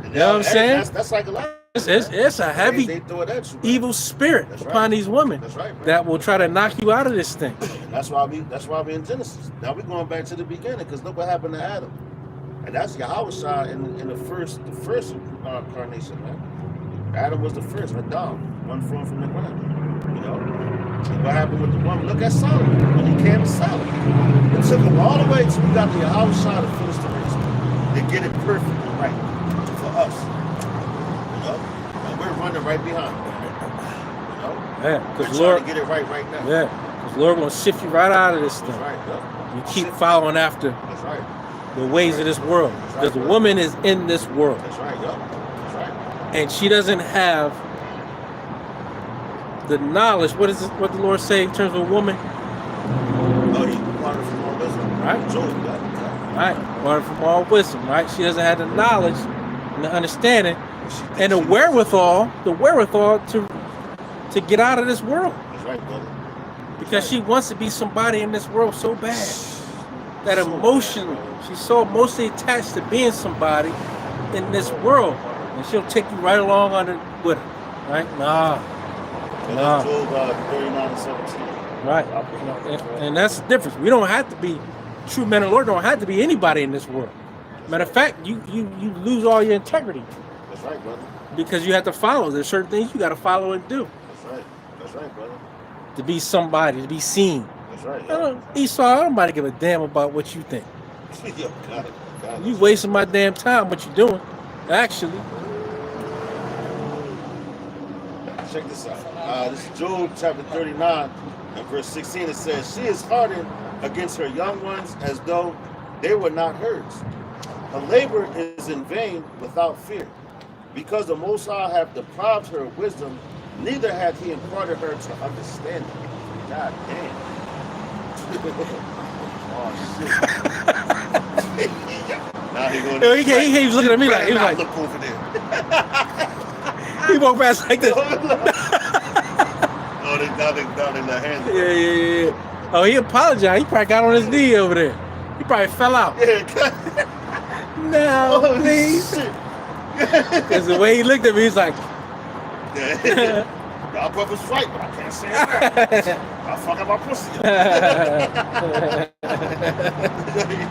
B: You know what I'm saying?
A: That's like a lot.
B: It's a heavy
A: they throw it at you,
B: evil spirit upon these women that will try to knock you out of this thing.
A: That's why we in Genesis. Now we're going back to the beginning because look what happened to Adam. And that's Yahweh in the first incarnation, man. Adam was the first, Adam, one formed from the ground. And what happened with the woman? Look at Solomon. When he came to Solomon, it took him all the way till we got the Yahweh to finish the race, to get it perfectly right for us. And we're running right behind him.
B: Yeah,
A: because Lord to get it right now.
B: Yeah, because Lord gonna shift you right out of this thing.
A: That's right,
B: you keep following after the ways of this world. Because the woman is in this world.
A: That's right, That's right.
B: And she doesn't have the knowledge. What the Lord say in terms of a woman?
A: Oh, he parted from all wisdom.
B: Right. Right. Parted from all wisdom, right? She doesn't have the knowledge and the understanding and the wherewithal to get out of this world.
A: That's right, brother.
B: Because she wants to be somebody in this world so bad. That emotionally, she's so emotionally attached to being somebody in this world. And she'll take you right along with her. Right? Nah.
A: Job 39 and 17.
B: Right. And that's the difference. We don't have to be true men of the Lord, don't have to be anybody in this world. Matter of fact, you lose all your integrity.
A: That's right, brother.
B: Because you have to follow. There's certain things you got to follow and do.
A: That's right, brother.
B: To be somebody, to be seen.
A: That's right.
B: Esau, I don't mind to give a damn about what you think.
A: Yo, got it.
B: You wasting my damn time, what you doing, actually.
A: Check this out. This is Job chapter 39 and verse 16. It says, she is hardened against her young ones as though they were not hers. Her labor is in vain without fear. Because the Most High have deprived her of wisdom, neither hath he imparted her to understanding. God damn. Oh, shit. Now
B: he was looking at me like, he was like,
A: look over there.
B: He walked past like this.
A: Oh, No, they not handle
B: Yeah,
A: it.
B: yeah, yeah. Oh, he apologized. He probably got on his knee over there. He probably fell out.
A: Yeah.
B: No,
A: Oh,
B: please.
A: shit.
B: Because the way he looked at me, he's like,
A: Yeah. Y'all brothers fight, but I can't say that. I fuck up my pussy. You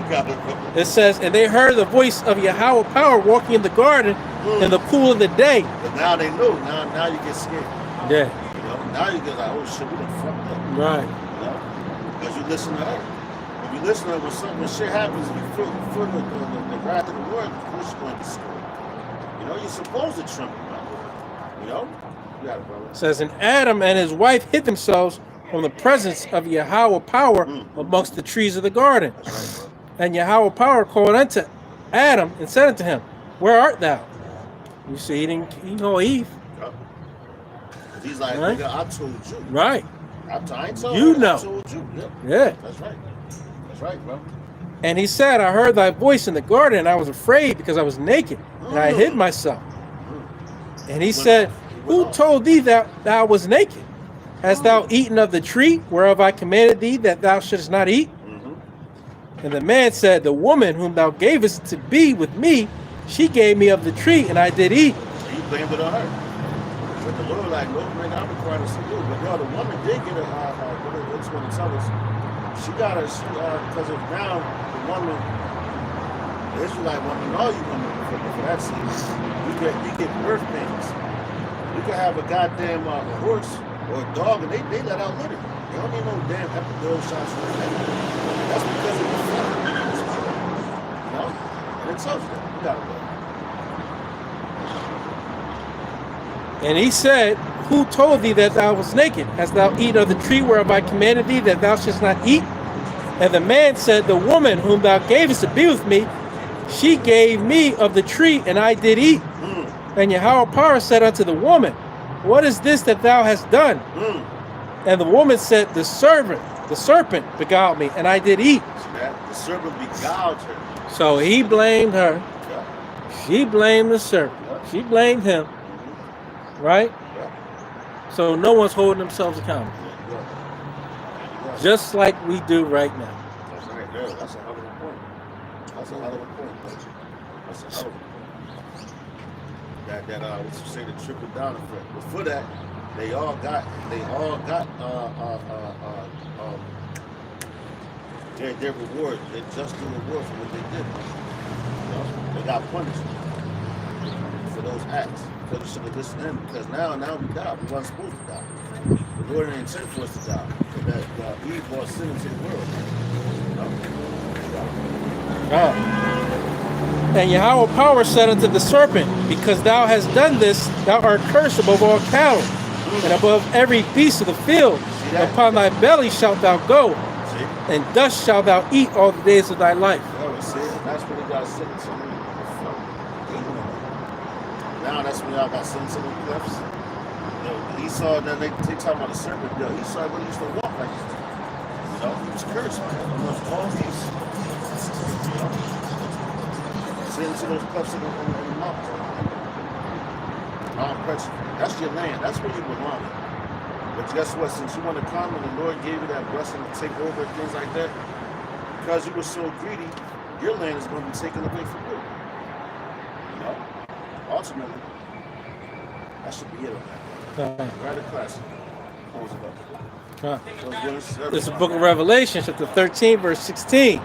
A: got it, bro.
B: it says, and they heard the voice of Yahweh power walking in the garden in the cool of the day.
A: But now they know. Now you get scared.
B: Yeah,
A: You know? Now you get like, oh shit, we done fucked up.
B: right.
A: You know? Because you listen to her. If you listen to her, when shit happens, you feel the wrath of the Lord, of course you're going to be scared. You know, you're supposed to tremble, man. You know? You got it, brother.
B: It says, and Adam and his wife hid themselves from the presence of Yahweh power amongst the trees of the garden.
A: That's right,
B: And Yahweh power called unto Adam and said unto him, where art thou? You see, he didn't call Eve.
A: bro. Yep. He's like,
B: Right.
A: nigga, I told you.
B: Right.
A: I ain't told
B: You
A: her,
B: know.
A: I told you. Yep.
B: Yeah.
A: That's right. That's right, bro.
B: And he said, I heard thy voice in the garden, and I was afraid because I was naked, and I hid myself. And he said, who told thee that thou was naked? Hast thou eaten of the tree whereof I commanded thee that thou shouldest not eat? And the man said, the woman whom thou gavest to be with me, she gave me of the tree, and I did eat.
A: He blamed it on her. But the Lord like, no, man, I'm required to see you. But yo, the woman did get what's going to tell us. She got her, because of now, the woman, the Israelite woman, all you women, for that season, you get birth pains. You can have a goddamn horse or a dog, and they let out litter. They don't need no damn epidural shots for that. That's because of the fat. You know? And it tells you that. You got it, bro.
B: And he said, who told thee that thou was naked? Hast thou eaten of the tree whereof I commanded thee that thou shouldest not eat? And the man said, the woman whom thou gavest to be with me, she gave me of the tree, and I did eat. And Yahweh power said unto the woman, what is this that thou hast done? And the woman said, the serpent beguiled me, and I did eat.
A: The serpent beguiled her.
B: So he blamed her.
A: Yeah.
B: She blamed the serpent. She blamed him. Right?
A: Yeah.
B: So no one's holding themselves accountable.
A: Yeah.
B: Just like we do right now.
A: That's right there. That's a hell of a point. That's a hell of a point, bro. That's a hell of a point. That what you say, the trickle down effect. But for that, they all got their reward, their just due reward for what they did. You know? They got punished for those acts. Because we should have listened to him. Because now we die. We weren't supposed to die. The Lord didn't intend for us to die. That Eve brought sin into the world. You know?
B: And Yahweh power said unto the serpent, because thou hast done this, thou art cursed above all cattle, and above every beast of the field. Upon thy belly shalt thou go, and dust shalt thou eat all the days of thy life.
A: Oh, see, that's what he got sent to me. Now that's when y'all got sent to the cliffs. You know, Esau, then they talking about the serpent. Yo, Esau, when he used to walk like this, you know, he was cursed, man. He was all these, you know. Send to those cliffs in the mountains. Mount Precious. That's your land. That's where you belong. But guess what? Since you want to come and the Lord gave you that blessing to take over things like that, because you were so greedy, your land is going to be taken away from you. You know? Ultimately, that should be it on that. Right at class. Close it up.
B: It's the book of Revelation, chapter 13, verse 16.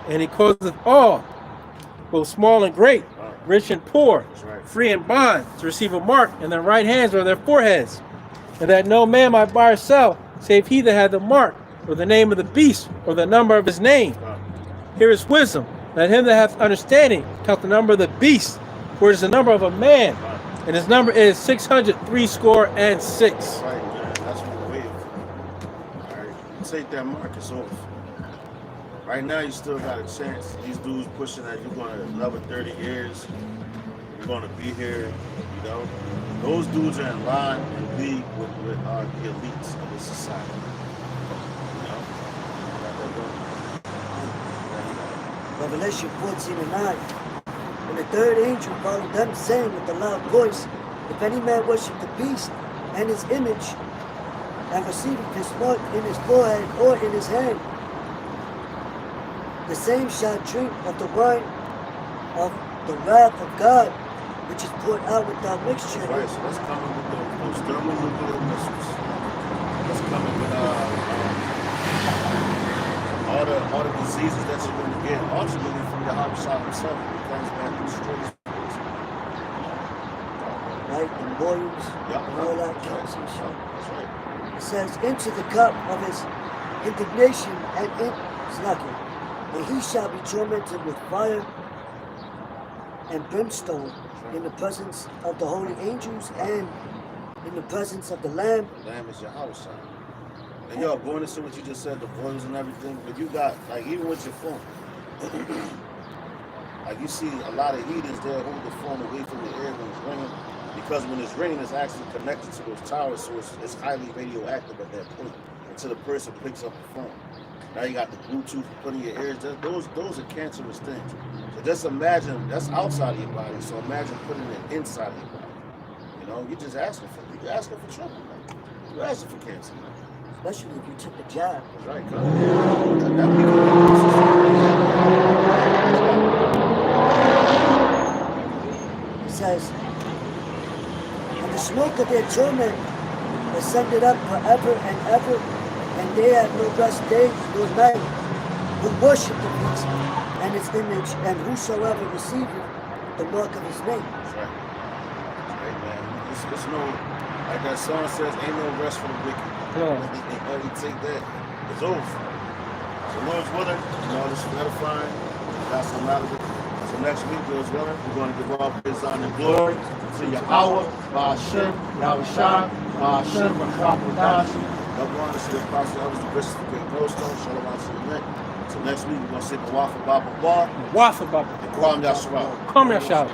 B: And he causeth all, both small and great, rich and poor, free and bond, to receive a mark in their right hands or their foreheads, and that no man might buy or sell, save he that had the mark, or the name of the beast, or the number of his name. Here is wisdom. Let him that hath understanding count the number of the beast, for it is the number of a man, and his number is 666.
A: Right, man. That's what we're waiting for. All right, take that mark, it's off. Right now, you still got a chance. These dudes pushing that you're going to another 30 years. You're going to be here, you know. Those dudes are in line and league with the elites of the society. You know?
C: Revelation 14:9. And the third angel followed them, saying with a loud voice, if any man worship the beast and his image, and receiveth his mark in his forehead or in his hand, the same shall drink of the wine of the wrath of God, which is poured out without mixture.
A: Right, so that's coming with those thermonuclear missiles. That's coming with all the diseases that you're going to get, ultimately from the Habashah himself, when he comes back and destroys things.
C: Right? And boils
A: Yep.
C: and all that
A: That's
C: cancer
A: right.
C: shit.
A: That's right.
C: It says, into the cup of his indignation and and he shall be tormented with fire and brimstone in the presence of the holy angels and in the presence of the Lamb.
A: The Lamb is your house, son. And yo, going into what you just said, the boils and everything, but you got, like, even with your phone, like, you see a lot of heathens there hold the phone away from the air when it's ringing, because when it's ringing, it's actually connected to those towers, so it's highly radioactive at that point until the person picks up the phone. Now you got the Bluetooth put in your ears. Those are cancerous things. So just imagine, that's outside of your body, so imagine putting it inside of your body. You know, you're just asking for trouble, man. You're asking for cancer, man.
C: Especially if you took the jab.
A: That's right, cuz. That we can
C: It says, and the smoke of their torment ascended up forever and ever, and they had no rest day nor night, who worship the beast and its image, and whosoever receiveth the mark of his name.
A: That's right. That's right, man. It's no, like that song says, ain't no rest for the wicked.
B: No.
A: You take that, it's over. So Lord's willing, you know, this is edifying. Got some out of it. So next week, Lord's willing, we're going to give all praise, honor, and glory to Yahweh, Ba'ashem, Yahushua, Ba'ashem, Rakapadash. Double honor to the Apostle Elvis, the Bishop, the Great Millstone. Shalom out to the neck. So next week, we're going to say Bawafa Baba Bar
B: Wafa Baba.
A: and Kwam Yashua.
B: Come here, shout.